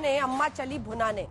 खाने, अम्मा चली भुनाने।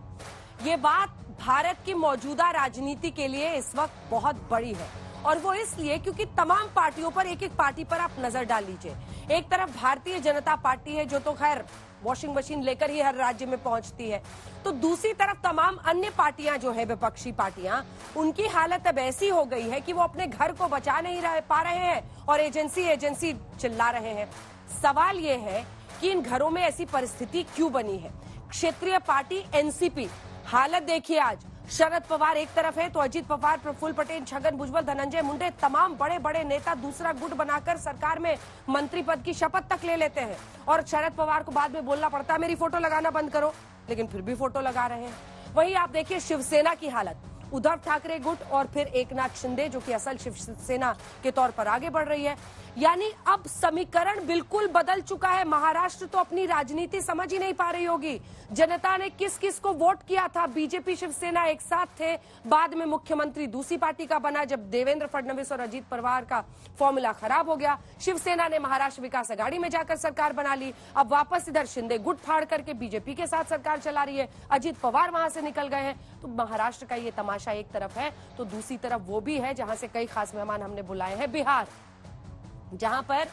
ये बात भारत की मौजूदा राजनीति के लिए इस वक्त बहुत बड़ी है, और वो इसलिए क्योंकि तमाम पार्टियों पर, एक एक पार्टी पर आप नजर डाल लीजिए। एक तरफ भारतीय जनता पार्टी है, जो तो खैर वॉशिंग मशीन लेकर ही हर राज्य में पहुंचती है, तो दूसरी तरफ तमाम अन्य पार्टियां जो है, विपक्षी पार्टियां, उनकी हालत अब ऐसी हो गई है कि वो अपने घर को बचा नहीं पा रहे हैं और एजेंसी चिल्ला रहे हैं। सवाल ये है कि इन घरों में ऐसी परिस्थिति क्यों बनी है। क्षेत्रीय पार्टी एनसीपी, हालत देखिए आज। शरद पवार एक तरफ है तो अजित पवार, प्रफुल्ल पटेल, छगन भुजबल, धनंजय मुंडे, तमाम बड़े बड़े नेता दूसरा गुट बनाकर सरकार में मंत्री पद की शपथ तक ले लेते हैं, और शरद पवार को बाद में बोलना पड़ता है मेरी फोटो लगाना बंद करो, लेकिन फिर भी फोटो लगा रहे हैं। वहीं आप देखिए शिवसेना की हालत, उद्धव ठाकरे गुट और फिर एकनाथ शिंदे जो कि असल शिवसेना के तौर पर आगे बढ़ रही है। यानी अब समीकरण बिल्कुल बदल चुका है। महाराष्ट्र तो अपनी राजनीति समझ ही नहीं पा रही होगी। जनता ने किस किस को वोट किया था। बीजेपी शिवसेना एक साथ थे, बाद में मुख्यमंत्री दूसरी पार्टी का बना जब देवेंद्र फडणवीस और अजीत पवार का फॉर्मूला खराब हो गया। शिवसेना ने महाराष्ट्र विकास आघाड़ी में जाकर सरकार बना ली, अब वापस इधर शिंदे गुट फाड़ करके बीजेपी के साथ सरकार चला रही है। अजीत पवार वहां से निकल गए हैं। तो महाराष्ट्र का ये तमाशा एक तरफ है, तो दूसरी तरफ वो भी है जहां से कई खास मेहमान हमने बुलाए हैं, बिहार, जहां पर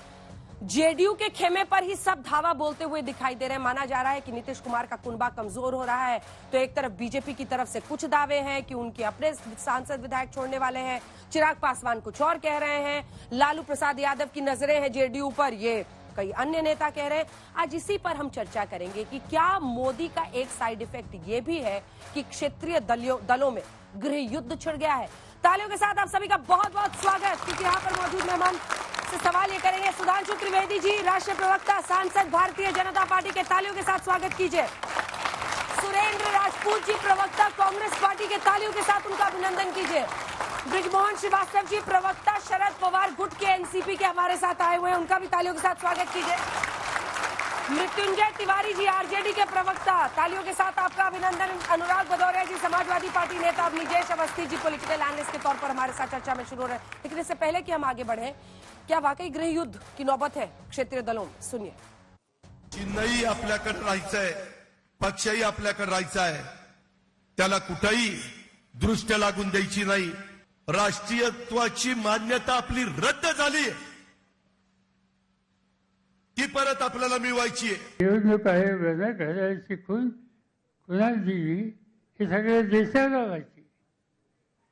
जेडीयू के खेमे पर ही सब धावा बोलते हुए दिखाई दे रहे हैं। माना जा रहा है कि नीतीश कुमार का कुनबा कमजोर हो रहा है, तो एक तरफ बीजेपी की तरफ से कुछ दावे हैं कि उनके अपने सांसद विधायक छोड़ने वाले हैं, चिराग पासवान कुछ और कह रहे हैं, लालू प्रसाद यादव की नजरें हैं जेडीयू पर, ये कई अन्य नेता कह रहे हैं। आज इसी पर हम चर्चा करेंगे कि क्या मोदी का एक साइड इफेक्ट ये भी है कि क्षेत्रीय दलों में गृह युद्ध छिड़ गया है। तालियों के साथ आप सभी का बहुत बहुत स्वागत, क्योंकि यहाँ पर मौजूद मेहमान से सवाल ये करेंगे। सुधांशु त्रिवेदी जी, राष्ट्रीय प्रवक्ता, सांसद, भारतीय जनता पार्टी के, तालियों के साथ स्वागत कीजिए। सुरेंद्र राजपूत जी, प्रवक्ता, कांग्रेस पार्टी के, तालियों के साथ उनका अभिनंदन कीजिए। ब्रिजमोहन श्रीवास्तव जी, प्रवक्ता, शरद पवार गुट के, एनसीपी के, हमारे साथ आए हुए हैं, उनका भी तालियों के साथ स्वागत कीजिए। मृत्युंजय तिवारी जी, आरजेडी के प्रवक्ता, तालियों के साथ आपका अभिनंदन। अनुराग भदौरिया जी, समाजवादी पार्टी नेता, और निजेश अवस्थी जी, पॉलिटिकल एनालिस्ट के तौर पर हमारे साथ चर्चा में शुरू हो रहे हैं। लेकिन इससे पहले कि हम आगे बढ़े, क्या वाकई गृह युद्ध की नौबत है क्षेत्रीय दलों में? सुनिए। चिन्हही आपल्याकडे राहायचंय, पक्षही आपल्याकडे राहायचा आहे, त्याला कुठेही दृष्ट लागून द्यायची नाही। राष्ट्रीयत्वाची मान्यता आपली रद्द झाली, ती परत आपल्याला मिळवायची आहे। निवडणूक आयोगानं घड्याळाची खून कुणाला दिली हे सगळ्या देशाला माहिती,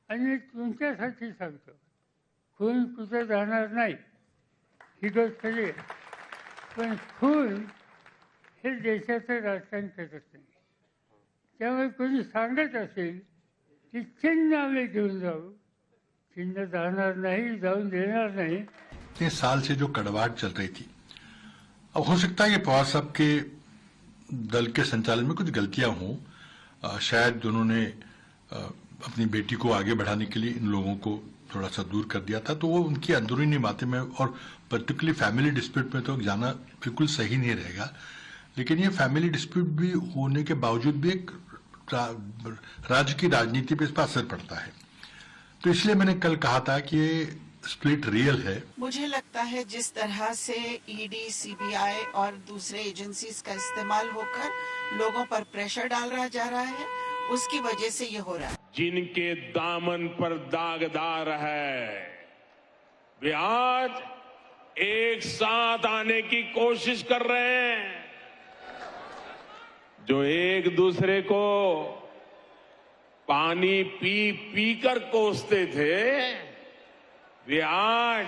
आणि तुमच्यासाठी सांगतो, खून कुठं जाणार नाही ही गोष्ट खरी आहे, पण खून हे देशाचं राजकारण करत नाही। त्यामुळे कोणी सांगत असेल की चिन्ह आम्ही घेऊन जाऊ, चिन्ह जाणार नाही, जाऊन देणार नाही। इतने साल से जो कड़वाहट चल रही थी, अब हो सकता है कि पवार साहब के दल के संचालन में कुछ गलतियां हों। शायद उन्होंने अपनी बेटी को आगे बढ़ाने के लिए इन लोगों को थोड़ा सा दूर कर दिया था, तो वो उनकी अंदरूनी बातें में, और पर्टिकुलरली फैमिली डिस्प्यूट में तो जाना बिल्कुल सही नहीं रहेगा। लेकिन ये फैमिली डिस्प्यूट भी होने के बावजूद भी एक राज्य की राजनीति पे इसका असर पड़ता है, तो इसलिए मैंने कल कहा था कि ये स्प्लिट रियल है। मुझे लगता है जिस तरह से ईडी, सीबीआई और दूसरे एजेंसीज का इस्तेमाल होकर लोगों पर प्रेशर डाला जा रहा है, उसकी वजह से ये हो रहा है। जिनके दामन पर दागदार है, वे आज एक साथ आने की कोशिश कर रहे हैं। जो एक दूसरे को पानी पी पी कर कोसते थे, वे आज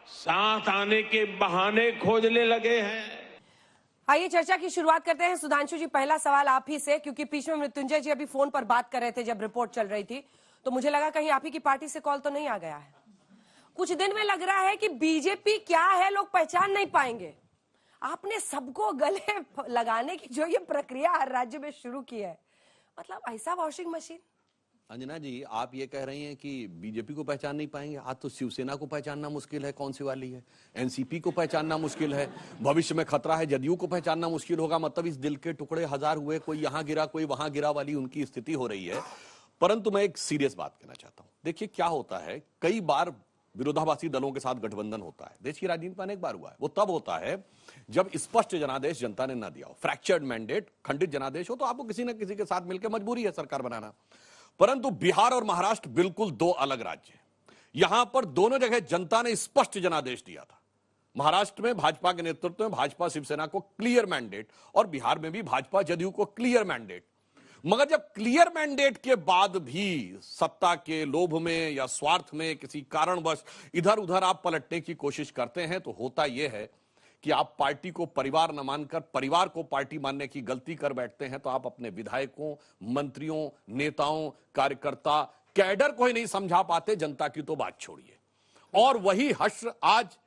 साथ आने के बहाने खोजने लगे हैं। आइए चर्चा की शुरुआत करते हैं। सुधांशु जी, पहला सवाल आप ही से, क्योंकि बीच में मृत्युंजय जी अभी फोन पर बात कर रहे थे जब रिपोर्ट चल रही थी, तो मुझे लगा कहीं आप ही की पार्टी से कॉल तो नहीं आ गया है। कुछ दिन में लग रहा है कि बीजेपी क्या है लोग पहचान नहीं पाएंगे। आपने सबको गले लगाने की जो ये प्रक्रिया हर राज्य में शुरू की है, मतलब ऐसा वॉशिंग मशीन। अंजना जी, आप ये कह रही हैं कि बीजेपी को पहचान नहीं पाएंगे। आज तो शिवसेना को पहचानना मुश्किल है कौन सी वाली है, एनसीपी को पहचानना मुश्किल है, भविष्य में खतरा है जदयू को पहचानना मुश्किल होगा। मतलब इस दिल के टुकड़े हजार हुए, कोई यहां गिरा कोई वहां गिरा वाली उनकी स्थिति हो रही है। परंतु मैं एक सीरियस बात कहना चाहता हूं। देखिए क्या होता है, कई बार विरोधाभासी दलों के साथ गठबंधन होता है, देश की राजनीति में अनेक बार हुआ है, वो तब होता है जब स्पष्ट जनादेश जनता ने ना दिया हो, फ्रैक्चर्ड मैंडेट, खंडित जनादेश हो, तो आपको किसी न किसी के साथ मिलकर मजबूरी है सरकार बनाना। परंतु बिहार और महाराष्ट्र बिल्कुल दो अलग राज्य हैं। यहां पर दोनों जगह जनता ने स्पष्ट जनादेश दिया था। महाराष्ट्र में भाजपा के नेतृत्व में भाजपा शिवसेना को क्लियर मैंडेट, और बिहार में भी भाजपा जदयू को क्लियर मैंडेट। मगर जब क्लियर मैंडेट के बाद भी सत्ता के लोभ में या स्वार्थ में किसी कारणवश इधर उधर आप पलटने की कोशिश करते हैं, तो होता यह है कि आप पार्टी को परिवार न मानकर परिवार को पार्टी मानने की गलती कर बैठते हैं। तो आप अपने विधायकों, मंत्रियों, नेताओं, कार्यकर्ता, कैडर को ही नहीं समझा पाते, जनता की तो बात छोड़िए। और वही हश्र आज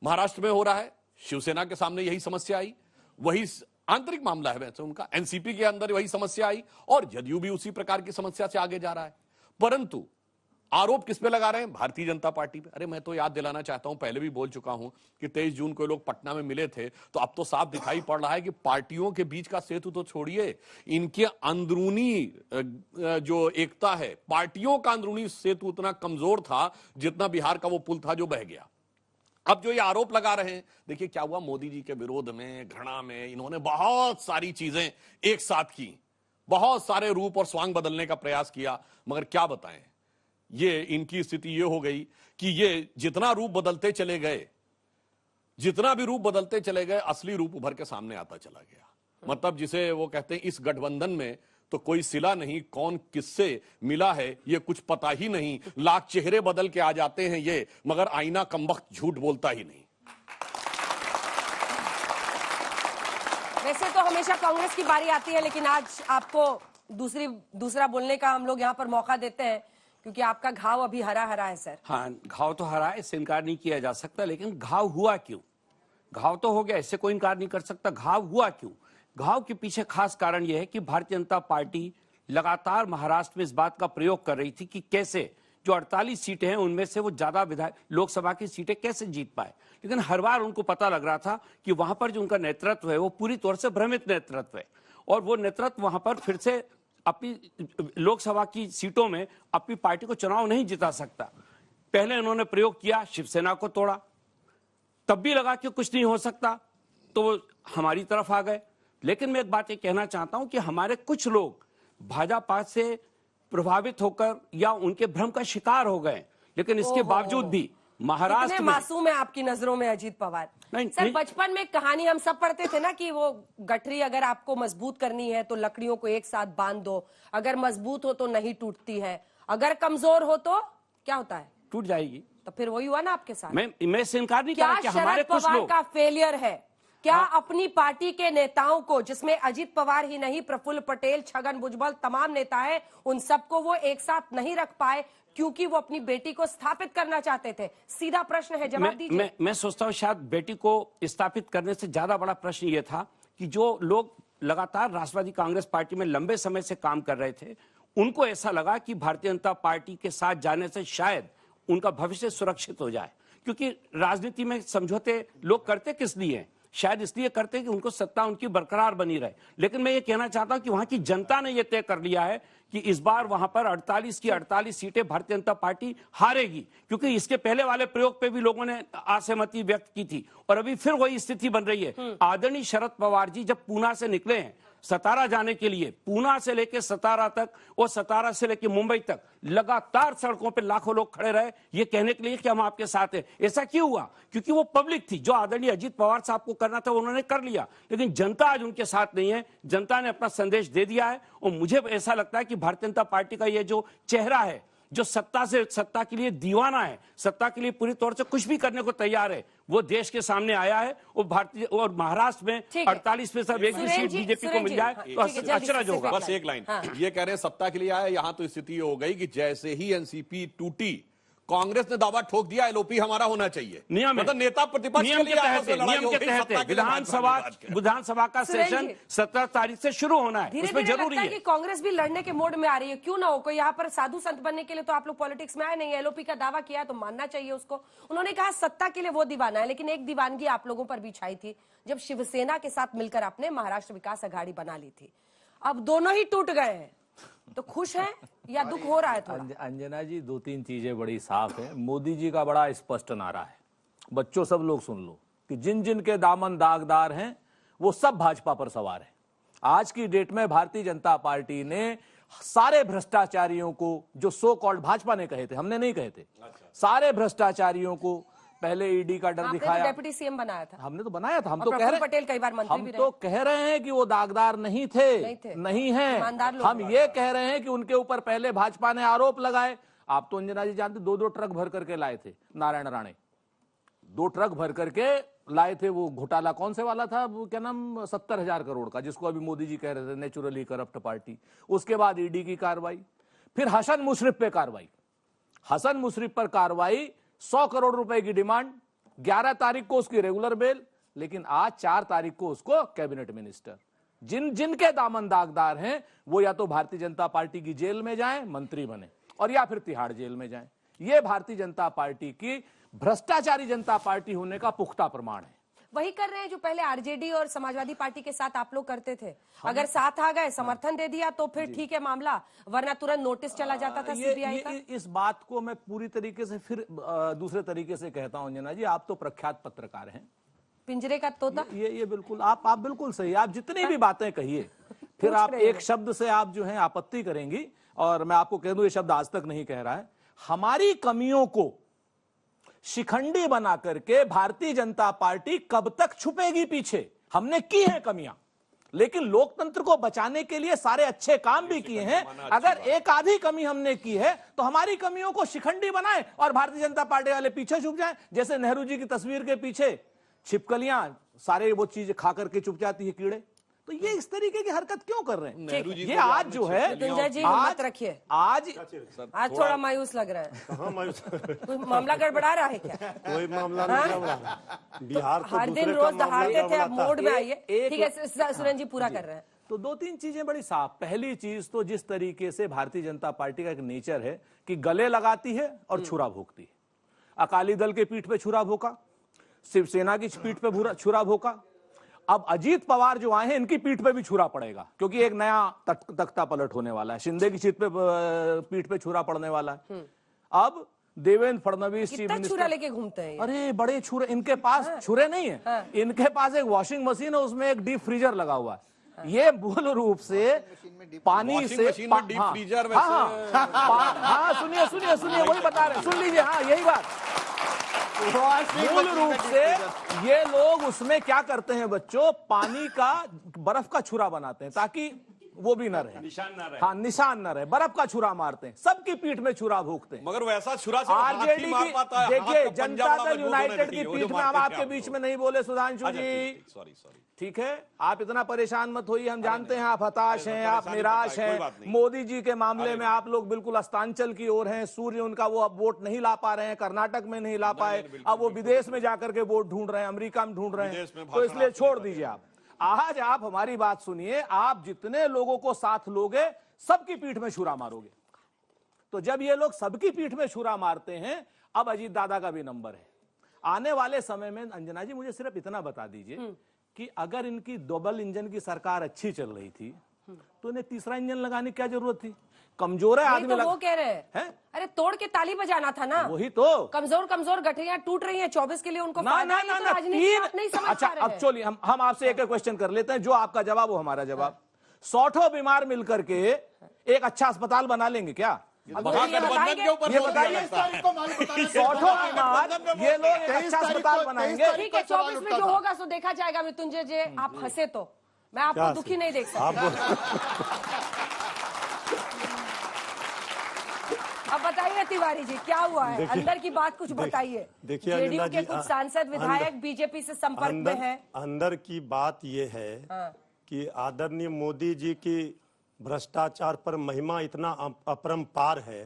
महाराष्ट्र में हो रहा है। शिवसेना के सामने यही समस्या आई, वही आंतरिक मामला है वैसे उनका, एनसीपी के अंदर वही समस्या आई, और जदयू भी उसी प्रकार की समस्या से आगे जा रहा है। परंतु आरोप किस पे लगा रहे हैं? भारतीय जनता पार्टी पे। अरे मैं तो याद दिलाना चाहता हूं, पहले भी बोल चुका हूं कि 23 जून को लोग पटना में मिले थे, तो अब तो साफ दिखाई पड़ रहा है कि पार्टियों के बीच का सेतु तो छोड़िए, इनके अंदरूनी जो एकता है, पार्टियों का अंदरूनी सेतु उतना कमजोर था जितना बिहार का वो पुल था जो बह गया। अब जो ये आरोप लगा रहे हैं, देखिए क्या हुआ, मोदी जी के विरोध में, घृणा में इन्होंने बहुत सारी चीजें एक साथ की, बहुत सारे रूप और स्वांग बदलने का प्रयास किया। मगर क्या बताएं, ये इनकी स्थिति ये हो गई कि ये जितना रूप बदलते चले गए, जितना भी रूप बदलते चले गए, असली रूप उभर के सामने आता चला गया। मतलब जिसे वो कहते हैं इस गठबंधन में तो कोई सिला नहीं, कौन किससे मिला है ये कुछ पता ही नहीं, लाख चेहरे बदल के आ जाते हैं ये, मगर आईना कमबख्त झूठ बोलता ही नहीं। वैसे तो हमेशा कांग्रेस की बारी आती है, लेकिन आज आपको दूसरा बोलने का हम लोग यहाँ पर मौका देते हैं, क्योंकि आपका घाव अभी हरा हरा है सर। हाँ, घाव तो हरा है, इससे इनकार नहीं किया जा सकता, लेकिन घाव हुआ क्यों? घाव तो हो गया, इससे कोई इनकार नहीं कर सकता। घाव हुआ क्यों? घाव के पीछे खास कारण यह है कि भारतीय जनता पार्टी लगातार महाराष्ट्र में इस बात का प्रयोग कर रही थी कि कैसे जो 48 सीटें हैं उनमें से वो ज्यादा विधायक लोकसभा की सीटें कैसे जीत पाए। लेकिन हर बार उनको पता लग रहा था कि वहां पर जो उनका नेतृत्व है वो पूरी तौर से भ्रमित नेतृत्व है, और वो नेतृत्व वहां पर फिर से अपनी लोकसभा की सीटों में अपनी पार्टी को चुनाव नहीं जिता सकता। पहले उन्होंने प्रयोग किया, शिवसेना को तोड़ा, तब भी लगा कि कुछ नहीं हो सकता, तो वो हमारी तरफ आ गए। लेकिन मैं एक बात ये कहना चाहता हूं कि हमारे कुछ लोग भाजपा से प्रभावित होकर या उनके भ्रम का शिकार हो गए, लेकिन इसके बावजूद भी महाराष्ट्र में मासूम है आपकी नजरों में अजीत पवार। सर, बचपन में कहानी हम सब पढ़ते थे ना कि वो गठरी अगर आपको मजबूत करनी है तो लकड़ियों को एक साथ बांध दो, अगर मजबूत हो तो नहीं टूटती है, अगर कमजोर हो तो क्या होता है? टूट जाएगी। तो फिर वही हुआ ना आपके साथ। मैं इससे इनकार नहीं कर रहा कि क्या हमारे शरद कुछ पवार लोग का फेलियर है? क्या अपनी पार्टी के नेताओं को, जिसमें अजीत पवार ही नहीं, प्रफुल्ल पटेल, छगन भुजबल, तमाम नेता हैं, उन सबको वो एक साथ नहीं रख पाए क्योंकि वो अपनी बेटी को स्थापित करना चाहते थे? सीधा प्रश्न है, जवाब दीजिए। मैं सोचता हूँ शायद बेटी को स्थापित करने से ज्यादा बड़ा प्रश्न ये था कि जो लोग लगातार राष्ट्रवादी कांग्रेस पार्टी में लंबे समय से काम कर रहे थे, उनको ऐसा लगा कि भारतीय जनता पार्टी के साथ जाने से शायद उनका भविष्य सुरक्षित हो जाए। क्योंकि राजनीति में समझौते लोग करते किस लिए हैं? शायद इसलिए करते कि उनको सत्ता उनकी बरकरार बनी रहे। लेकिन मैं ये कहना चाहता हूं कि वहां की जनता ने यह तय कर लिया है कि इस बार वहां पर 48 की 48 सीटें भारतीय जनता पार्टी हारेगी, क्योंकि इसके पहले वाले प्रयोग पे भी लोगों ने असहमति व्यक्त की थी, और अभी फिर वही स्थिति बन रही है। आदरणीय शरद पवार जी जब पूना से निकले हैं सतारा जाने के लिए, पूना से लेकर सतारा तक और सतारा से लेकर मुंबई तक लगातार सड़कों पे लाखों लोग खड़े रहे ये कहने के लिए कि हम आपके साथ हैं। ऐसा क्यों हुआ? क्योंकि वो पब्लिक थी, जो आदरणीय अजीत पवार साहब को करना था उन्होंने कर लिया, लेकिन जनता आज उनके साथ नहीं है। जनता ने अपना संदेश दे दिया है, और मुझे ऐसा लगता है कि भारतीय जनता पार्टी का ये जो चेहरा है, जो सत्ता के लिए दीवाना है, सत्ता के लिए पूरी तौर से कुछ भी करने को तैयार है, वो देश के सामने आया है। और भारतीय और महाराष्ट्र में 48 में सब एक भी सीट बीजेपी को मिल जाए तो अचरज होगा। बस एक लाइन, ये कह रहे हैं सत्ता के लिए आया, यहां तो स्थिति हो गई कि जैसे ही एनसीपी टूटी, कांग्रेस ने दावा ठोक दिया एलओपी हमारा होना चाहिए। नियम मतलब नेता प्रतिपक्ष के लिए विधानसभा का सेशन 17 तारीख से शुरू होना है, धीरे उसमें जरूरी है कि कांग्रेस भी लड़ने के मोड में आ रही है। क्यों ना हो, कोई यहाँ पर साधु संत बनने के लिए तो आप लोग पॉलिटिक्स में आए नहीं। एलओपी का दावा किया तो मानना चाहिए उसको। उन्होंने कहा सत्ता के लिए वो दीवाना है, लेकिन एक दीवानगी आप लोगों पर भी छाई थी जब शिवसेना के साथ मिलकर आपने महाराष्ट्र विकास अघाड़ी बना ली थी। अब दोनों ही टूट गए हैं, तो खुश हैं? या दुख हो रहा है थोड़ा? अंजना जी, दो तीन चीजें बड़ी साफ है। मोदी जी का बड़ा स्पष्ट नारा है, बच्चों सब लोग सुन लो, कि जिन जिन के दामन दागदार हैं वो सब भाजपा पर सवार है। आज की डेट में भारतीय जनता पार्टी ने सारे भ्रष्टाचारियों को, जो सो कॉल्ड भाजपा ने कहे थे, हमने नहीं कहे थे, सारे भ्रष्टाचारियों को पहले ईडी का डर दिखाया। तो डेप्यूटी सीएम बनाया था। हमने तो बनाया था। हम और तो कह प्रफुल्ल रहे, पटेल कई बार मंत्री भी हम रहे। तो कह रहे हैं कि वो दागदार नहीं थे, नहीं है। ईमानदार लोग हम ये कह रहे हैं कि उनके ऊपर पहले भाजपा ने आरोप लगाए। आप तो अंजना जी जानते, 2-2 ट्रक भर करके लाए थे नारायण राणे, 2 ट्रक भर करके लाए थे। वो घोटाला कौन से वाला था, वो क्या नाम, 70,000 करोड़ का, जिसको अभी मोदी जी कह रहे थे नेचुरली करप्ट पार्टी। उसके बाद ईडी की कार्रवाई, फिर हसन मुशर्रफ पे कार्रवाई। हसन मुशर्रफ पर कार्रवाई, 100 करोड़ रुपए की डिमांड, 11 तारीख को उसकी रेगुलर बेल, लेकिन आज 4 तारीख को उसको कैबिनेट मिनिस्टर। जिनके दामन दागदार हैं वो या तो भारतीय जनता पार्टी की जेल में जाएं, मंत्री बने, और या फिर तिहाड़ जेल में जाएं। ये भारतीय जनता पार्टी की भ्रष्टाचारी जनता पार्टी होने का पुख्ता प्रमाण है। वही कर रहे हैं जो पहले आरजेडी और समाजवादी पार्टी के साथ आप लोग करते थे। अगर साथ आ गए, समर्थन दे दिया तो फिर ठीक है मामला, वरना तुरंत नोटिस चला जाता था सीबीआई का। इस बात को मैं पूरी तरीके से फिर दूसरे तरीके से कहता हूं अंजना जी, आप तो प्रख्यात पत्रकार हैं, पिंजरे का तोता। ये बिल्कुल आप बिल्कुल सही, आप जितनी भी बातें कहिए, फिर आप एक शब्द से आप जो है आपत्ति करेंगी, और मैं आपको कह दूं ये शब्द आज तक नहीं कह रहा है। हमारी कमियों को शिखंडी बना करके भारतीय जनता पार्टी कब तक छुपेगी पीछे? हमने की है कमियां, लेकिन लोकतंत्र को बचाने के लिए सारे अच्छे काम भी किए हैं। अगर एक आधी कमी हमने की है तो हमारी कमियों को शिखंडी बनाए और भारतीय जनता पार्टी वाले पीछे छुप जाएं। जैसे नेहरू जी की तस्वीर के पीछे छिपकलियां सारे वो चीज खा करके चुप जाती है, कीड़े। तो ये इस तरीके की हरकत क्यों कर रहे हैं? ये आज जो है, संजय जी हिम्मत रखिए, आज थोड़ा मायूस लग रहा है। कोई मामला गड़बड़ा रहा है क्या? कोई मामला नहीं गड़बड़ा रहा। बिहार तो हर दिन रोज दहाड़ते थे, अब मोड में आइए। ठीक है सुरेंद्र जी, पूरा कर रहे हैं। तो 2-3 चीजें बड़ी साफ। पहली चीज तो जिस तरीके से भारतीय जनता पार्टी का एक नेचर है कि गले लगाती है और छुरा भोंकती है। अकाली दल के पीठ पे छुरा भोंका, शिवसेना की पीठ पे छुरा भोंका, अब अजीत पवार जो आए हैं इनकी पीठ पे भी छुरा पड़ेगा, क्योंकि एक नया तख्ता पलट होने वाला है। शिंदे की पीठ पे छुरा पड़ने वाला है। अब देवेंद्र फडणवीस चीफ मिनिस्टर छुरा लेके घूमते हैं। अरे बड़े छुरे इनके पास। छुरे नहीं है, इनके पास एक वॉशिंग मशीन है, उसमें एक डीप फ्रीजर लगा हुआ है। ये मूल रूप से पानी से डीप फ्रीजर में सुनिए वही बता रहे, सुन लीजिए। हाँ, यही बात। मूल रूप से ये लोग उसमें क्या करते हैं बच्चों, पानी का बर्फ का छुरा बनाते हैं ताकि वो भी न रहे, निशान न रहे। हाँ, निशान न रहे, बर्फ का छुरा मारते हैं, सबकी पीठ में छुरा भोंकते हैं। मगर वैसा छुरा से आरजेडी की देखिए, जनता दल यूनाइटेड की पीठ में हम आपके बीच में नहीं बोले सुधांशु जी, सॉरी ठीक है, आप इतना परेशान मत होइए। हम जानते हैं आप हताश हैं, आप निराश हैं। मोदी जी के मामले में आप लोग बिल्कुल अस्तांचल की ओर हैं। सूर्य उनका वो अब वोट नहीं ला पा रहे हैं, कर्नाटक में नहीं ला पाए, अब वो विदेश में जाकर के वोट ढूंढ रहे हैं, अमेरिका में ढूंढ रहे हैं, तो इसलिए छोड़ दीजिए आप। आज आप हमारी बात सुनिए, आप जितने लोगों को साथ लोगे सबकी पीठ में छुरा मारोगे। तो जब ये लोग सबकी पीठ में छुरा मारते हैं, अब अजीत दादा का भी नंबर है। आने वाले समय में अंजना जी मुझे सिर्फ इतना बता दीजिए कि अगर इनकी डबल इंजन की सरकार अच्छी चल रही थी तो इन्हें तीसरा इंजन लगाने की क्या जरूरत थी? कमजोर है आदमी, तो वो कह रहे हैं, अरे तोड़ के ताली बजाना था ना। वही तो, कमजोर गठरियां टूट रही हैं 24 के लिए उनको ना ना ना ना नहीं समझ। अच्छा, अब चलिए हम आपसे एक क्वेश्चन कर लेते हैं, जो आपका जवाब वो हमारा जवाब। 100 बीमार मिलकर के एक अच्छा अस्पताल बना लेंगे क्या? गठबंधन के ऊपर ये बताइए, 100 बीमार ये लोग अच्छा अस्पताल बनाएंगे? ठीक है, 24 में जो होगा सो देखा जाएगा। मृत्युंजय जी, आप हंसे तो मैं आपको दुखी नहीं देख सकता। अब बताइए तिवारी जी, क्या हुआ है? अंदर की बात कुछ बताइए। देखिए जेडीयू के कुछ सांसद विधायक बीजेपी से संपर्क में हैं। अंदर की बात ये है कि आदरणीय मोदी जी की भ्रष्टाचार पर महिमा इतना अपरंपार है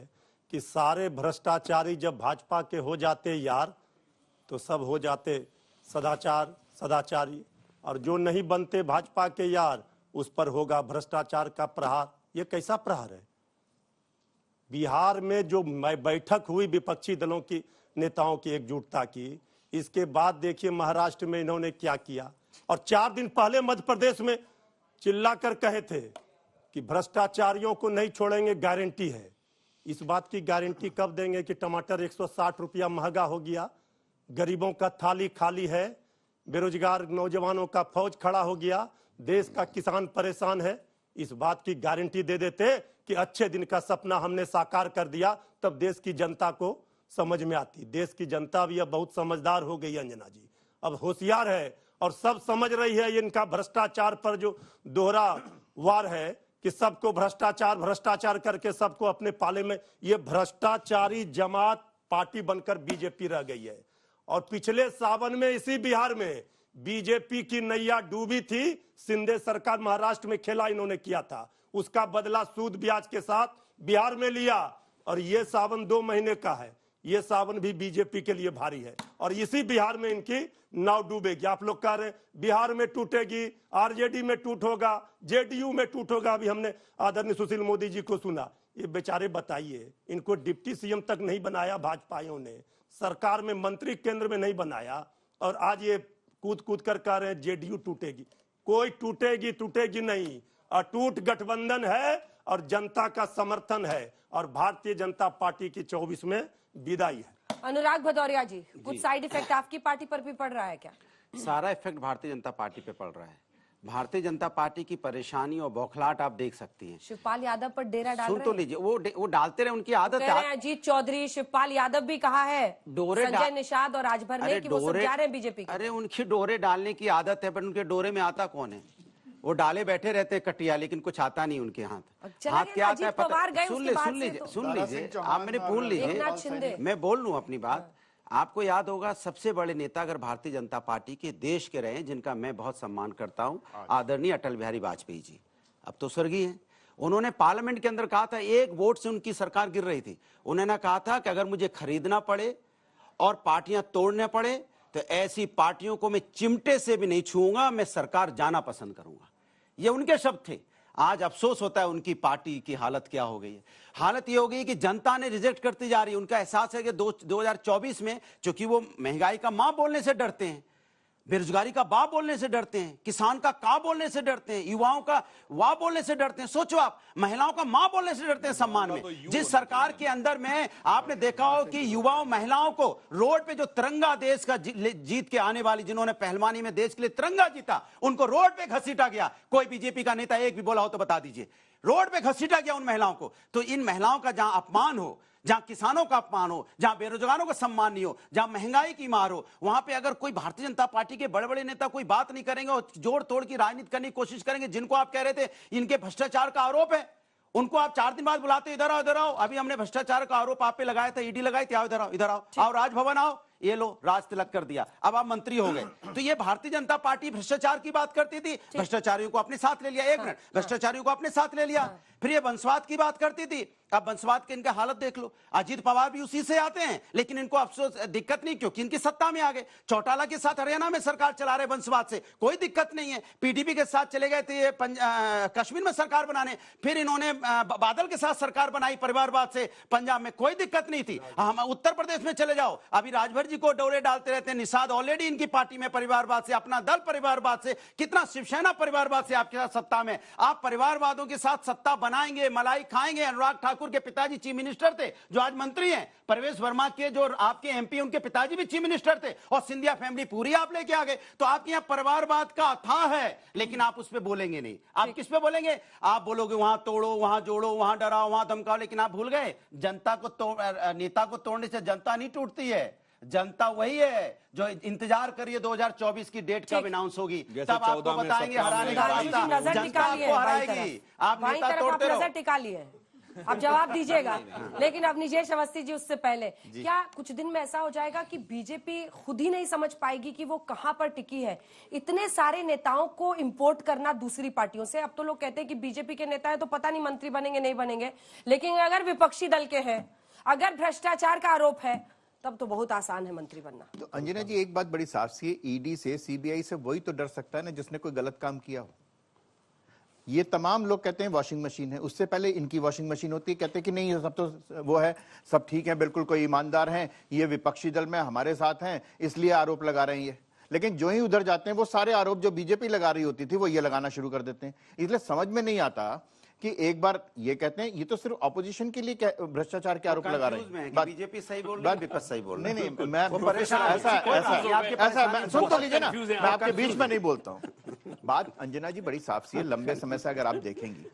कि सारे भ्रष्टाचारी जब भाजपा के हो जाते यार, तो सब हो जाते सदाचारी, और जो नहीं बनते भाजपा के यार, उस पर होगा भ्रष्टाचार का प्रहार। ये कैसा प्रहार है? बिहार में जो बैठक हुई विपक्षी दलों की नेताओं की एकजुटता की, इसके बाद देखिए महाराष्ट्र में इन्होंने क्या किया। और 4 दिन पहले मध्य प्रदेश में चिल्लाकर कहे थे कि भ्रष्टाचारियों को नहीं छोड़ेंगे, गारंटी है। इस बात की गारंटी कब देंगे कि टमाटर 160 रुपया महंगा हो गया, गरीबों का थाली खाली है, बेरोजगार नौजवानों का फौज खड़ा हो गया, देश का किसान परेशान है। इस बात की गारंटी दे देते कि अच्छे दिन का सपना हमने साकार कर दिया, तब देश की जनता को समझ में आती। देश की जनता भी अब बहुत समझदार हो गई, अंजना जी अब होशियार है और सब समझ रही है इनका भ्रष्टाचार पर जो दोहरा वार है कि सबको भ्रष्टाचार करके सबको अपने पाले में, ये भ्रष्टाचारी जमात पार्टी बनकर बीजेपी रह गई है। और पिछले सावन में इसी बिहार में बीजेपी की नैया डूबी थी, शिंदे सरकार महाराष्ट्र में खेला इन्होंने किया था, उसका बदला सूद ब्याज के साथ बिहार में लिया। और ये सावन 2 महीने का है, ये सावन भी बीजेपी के लिए भारी है और इसी बिहार में इनकी नाव डूबेगी। आप लोग कह रहे बिहार में टूटेगी, आरजेडी में टूट होगा, जेडीयू में टूट होगा। अभी हमने आदरणीय सुशील मोदी जी को सुना, ये बेचारे बताइए, इनको डिप्टी सीएम तक नहीं बनाया भाजपाइयों ने, सरकार में मंत्री केंद्र में नहीं बनाया, और आज ये कूद कूद कर कह रहे हैं जेडीयू टूटेगी। कोई टूटेगी नहीं, अटूट गठबंधन है और जनता का समर्थन है और भारतीय जनता पार्टी की 24 में विदाई है। अनुराग भदौरिया जी, कुछ साइड इफेक्ट आपकी पार्टी पर भी पड़ रहा है क्या? सारा इफेक्ट भारतीय जनता पार्टी पे पड़ रहा है। भारतीय जनता पार्टी की परेशानी और बौखलाहट आप देख सकती हैं। शिवपाल यादव पर डेरा डाल सुन तो लीजिए, वो डालते रहे, उनकी आदत है। अजीत चौधरी, शिवपाल यादव भी कहा है, संजय निषाद और राजभर ने कि वो सब जा रहे हैं बीजेपी की। अरे उनकी डोरे डालने की आदत है, पर उनके डोरे में आता कौन है? वो डाले बैठे रहते हैं कटिया, लेकिन कुछ आता नहीं उनके हाथ क्या आता है पता? सुन लीजिए आप, मेरे बोल लीजिए, मैं बोल लूं अपनी बात। आपको याद होगा सबसे बड़े नेता अगर भारतीय जनता पार्टी के देश के रहे, जिनका मैं बहुत सम्मान करता हूं, आदरणीय अटल बिहारी वाजपेयी जी, अब तो स्वर्गीय हैं। उन्होंने पार्लियामेंट के अंदर कहा था, 1 वोट से उनकी सरकार गिर रही थी, उन्होंने कहा था कि अगर मुझे खरीदना पड़े और पार्टियां तोड़ने पड़े तो ऐसी पार्टियों को मैं चिमटे से भी नहीं छूऊंगा, मैं सरकार जाना पसंद करूंगा। ये उनके शब्द थे। आज अफसोस होता है उनकी पार्टी की हालत क्या हो गई है। हालत ये हो गई कि जनता ने रिजेक्ट करती जा रही है। उनका एहसास है कि 2024 में, चूंकि वो महंगाई का मां बोलने से डरते हैं, बेरोजगारी का बा बोलने से डरते हैं, किसान का का बोलने से डरते हैं, युवाओं का वाह बोलने से डरते हैं, सोचो आप, महिलाओं का मां बोलने से डरते हैं सम्मान में। जिस सरकार के अंदर में आपने देखा हो कि युवाओं महिलाओं को रोड पे जो तिरंगा देश का जीत के आने वाली, जिन्होंने पहलवानी में देश के लिए तिरंगा जीता, उनको रोड पे घसीटा गया। कोई बीजेपी का नेता एक भी बोला हो तो बता दीजिए, रोड पे घसीटा गया उन महिलाओं को। तो इन महिलाओं का जहां अपमान हो, जहां किसानों का अपमान हो, जहां बेरोजगारों का सम्मान नहीं हो, जहां महंगाई की मार हो, वहां पे अगर कोई भारतीय जनता पार्टी के बड़े बड़े नेता कोई बात नहीं करेंगे और जोड़ तोड़ की राजनीति करने की कोशिश करेंगे, जिनको आप कह रहे थे इनके भ्रष्टाचार का आरोप है, उनको आप 4 दिन बाद बुलाते, इधर आओ इधर आओ, अभी हमने भ्रष्टाचार का आरोप आप पे लगाया था, ईडी लगाई थी, आओ इधर आओ इधर आओ राजभवन आओ, ये लो राज तिलक कर दिया, अब आप मंत्री हो गए। तो ये भारतीय जनता पार्टी भ्रष्टाचार की बात करती थी, भ्रष्टाचारियों को अपने साथ ले लिया, 1 मिनट, भ्रष्टाचारियों को अपने साथ ले लिया। फिर ये वंशवाद की बात करती थी, अब वंशवाद की इनका हालत देख लो। अजीत पवार भी उसी से आते हैं, लेकिन इनको अफसोस दिक्कत नहीं, क्योंकि इनकी सत्ता में आ गए। चौटाला के साथ हरियाणा में सरकार चला रहे, वंशवाद से कोई दिक्कत नहीं है। पीडीपी के साथ चले गए थे कश्मीर में सरकार बनाने, फिर इन्होंने बादल के साथ सरकार बनाई परिवारवाद से, पंजाब में कोई दिक्कत नहीं थी। हम उत्तर प्रदेश में चले जाओ, अभी राजभर जी को डोरे डालते रहते हैं, निषाद ऑलरेडी इनकी पार्टी में परिवारवाद से, अपना दल परिवारवाद से, कितना शिवसेना परिवारवाद से आपके साथ सत्ता में। आप परिवारवादों के साथ सत्ता बनाएंगे, मलाई खाएंगे। अनुराग ठाकुर के पिताजी चीफ मिनिस्टर थे, जो आज मंत्री हैं। परवेश वर्मा के जो आपके एमपी, उनके पिताजी भी चीफ मिनिस्टर थे, और सिंधिया फैमिली पूरी आप लेके आ गए। तो आपके यहाँ परिवारवाद का अथाह है, लेकिन आप उस पर बोलेंगे नहीं। आप किस पे बोलेंगे? आप बोलोगे वहां तोड़ो, वहां जोड़ो, वहां डराओ, वहां धमकाओ, लेकिन आप भूल गए जनता को नेता को तोड़ने से जनता नहीं टूटती है। जनता वही है जो इंतजार करिए 2024 की डेट कब अनाउंस होगी, तब आपको बताएंगे हराने का रास्ता, जनता आपको हराएगी। आप नेता तोड़ते रहो। नजर टिका लिए, अब जवाब दीजिएगा। लेकिन अब निजेश अवस्थी जी, उससे पहले क्या कुछ दिन में ऐसा हो जाएगा कि बीजेपी खुद ही नहीं समझ पाएगी कि वो कहां पर टिकी है? इतने सारे नेताओं को इंपोर्ट करना दूसरी पार्टियों से। अब तो लोग कहते हैं कि बीजेपी के नेता है तो पता नहीं मंत्री बनेंगे नहीं बनेंगे, लेकिन अगर विपक्षी दल के हैं, अगर भ्रष्टाचार का आरोप है, तब तो बहुत आसान है मंत्री बनना। तो अंजना जी, एक बात बड़ी साफ सी है, ईडी से, सीबीआई से वही तो डर सकता है ना जिसने कोई गलत काम किया हो। ये तमाम लोग कहते हैं वॉशिंग मशीन है, उससे पहले इनकी वॉशिंग मशीन होती है। कहते हैं कि नहीं, सब तो वो है, सब ठीक है, बिल्कुल कोई ईमानदार हैं, ये विपक्षी दल में हमारे साथ हैं, इसलिए आरोप लगा रहे हैं ये। लेकिन जो ही उधर जाते हैं, वो सारे आरोप जो बीजेपी लगा रही होती थी वो ये लगाना शुरू कर देते हैं। इसलिए समझ में नहीं आता कि एक बार ये कहते हैं, ये तो सिर्फ ऑपोजिशन के लिए भ्रष्टाचार के आरोप लगा रहे हैं। बीजेपी सही बोल रही है, विपक्ष सही बोल रही है। नहीं, मैं ऐसा सुन तो लीजिए ना, मैं आपके बीच में नहीं बोलता हूँ। बात अंजना जी बड़ी साफ सी है। लंबे समय से अगर आप देखेंगी,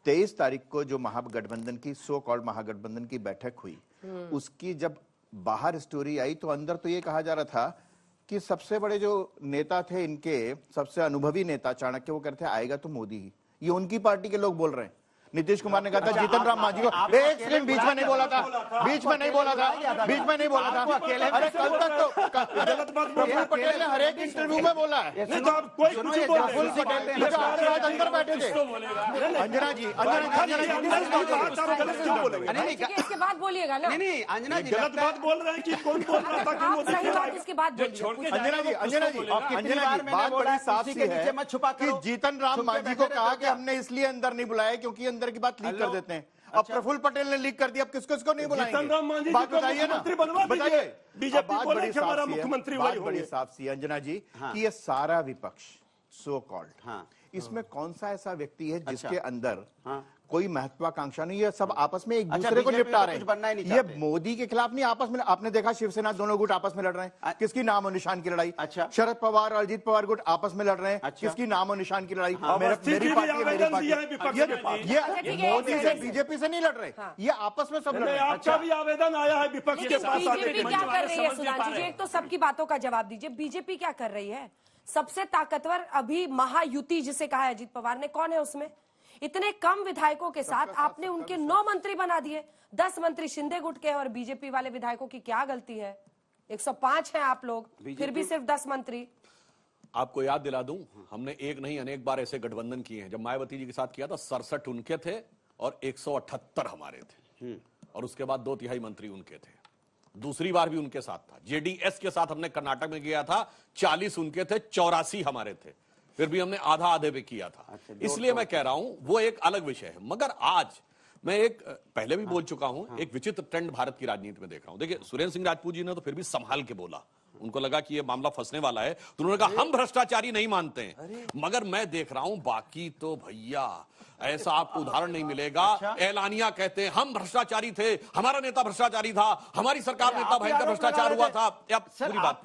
23 तारीख को जो महागठबंधन की सो कॉल्ड महागठबंधन की बैठक हुई, उसकी जब बाहर स्टोरी आई तो अंदर तो ये कहा जा रहा था कि सबसे बड़े जो नेता थे इनके, सबसे अनुभवी नेता चाणक्य, वो कहते आएगा तो मोदी ही। ये उनकी पार्टी के लोग बोल रहे हैं। नीतीश कुमार ने कहा था जीतन राम मांझी को, एक सेकंड बीच में नहीं बोला था, बीच में नहीं बोला था, बीच में नहीं बोला था। अरे कल तक तो प्रफुल्ल पटेल ने हर एक इंटरव्यू में बोला है। प्रफुल्ल पटेल ने अंदर बैठे थे। अंजना जी, इसके बाद बोलिएगा ना। नहीं, अंजना जी गलत बात बोल रहे हैं कि कौन बोल रहा था कि सही बात इसके बाद बोलिए। अंजना जी बात बड़ी साफ सी है कि जीतन राम मांझी को कहा कि हमने इसलिए अंदर नहीं बुलाया क्योंकि अंदर की बात लीक कर देते हैं। अब प्रफुल्ल पटेल ने लीक कर दिया, अब किसको नहीं बुलाएंगे? बात बताइए ना, बताइए। बीजेपी बोले कि हमारा मुख्यमंत्री वही होंगे। बड़ी साफ सी अंजना जी कि ये सारा विपक्ष सो कॉल्ड, इसमें कौन सा ऐसा व्यक्ति है जिसके अंदर कोई महत्वाकांक्षा नहीं है? सब आपस में एक दूसरे को निपटा रहे हैं। ये मोदी के खिलाफ नहीं, आपस में। आपने देखा शिवसेना दोनों गुट आपस में लड़ रहे हैं, किसकी नाम और निशान की लड़ाई? शरद पवार और अजीत पवार गुट आपस में लड़ रहे हैं, किसकी नाम और निशान की लड़ाई? मेरी पार्टी। ये मोदी से बीजेपी से नहीं लड़ रहे, ये आपस में सब लड़ रहे हैं। आपका भी आवेदन आया है विपक्ष के पास। बीजेपी क्या कर रही है सुधांशु जी? एक तो सबकी बातों का जवाब दीजिए, बीजेपी क्या कर रही है? सबसे ताकतवर अभी महायुति जिसे कहा है अजीत पवार ने, कौन है उसमें? इतने कम विधायकों के साथ आपने उनके 9 मंत्री बना दिए, 10 मंत्री शिंदे गुट के। और बीजेपी वाले विधायकों की क्या गलती है? 105 हैं आप लोग, फिर भी सिर्फ 10 मंत्री। आपको याद दिला दूं, हमने एक नहीं अनेक बार ऐसे गठबंधन किए हैं। जब मायावती जी के साथ किया था 67 उनके थे और 178 हमारे थे, और उसके बाद 2/3 मंत्री उनके थे। दूसरी बार भी उनके साथ था। जेडीएस के साथ हमने कर्नाटक में किया था, 40 उनके थे, 84 हमारे थे, फिर भी हमने आधा आधे पे किया था। इसलिए मैं कह रहा हूं वो एक अलग विषय है। मगर आज मैं एक पहले भी बोल चुका हूं, एक विचित्र ट्रेंड भारत की राजनीति में देख रहा हूं। देखिए, सुरेंद्र सिंह राजपूत जी ने तो फिर भी संभाल के बोला, उनको लगा कि ये मामला फंसने वाला है, तो उन्होंने कहा हम भ्रष्टाचारी नहीं मानते हैं। मगर मैं देख रहा हूं बाकी तो भैया ऐसा आपको उदाहरण नहीं मिलेगा। एलानिया कहते हैं हम भ्रष्टाचारी थे, हमारा नेता भ्रष्टाचारी था, हमारी सरकार में इतना भयंकर भ्रष्टाचार हुआ था। अब पूरी बात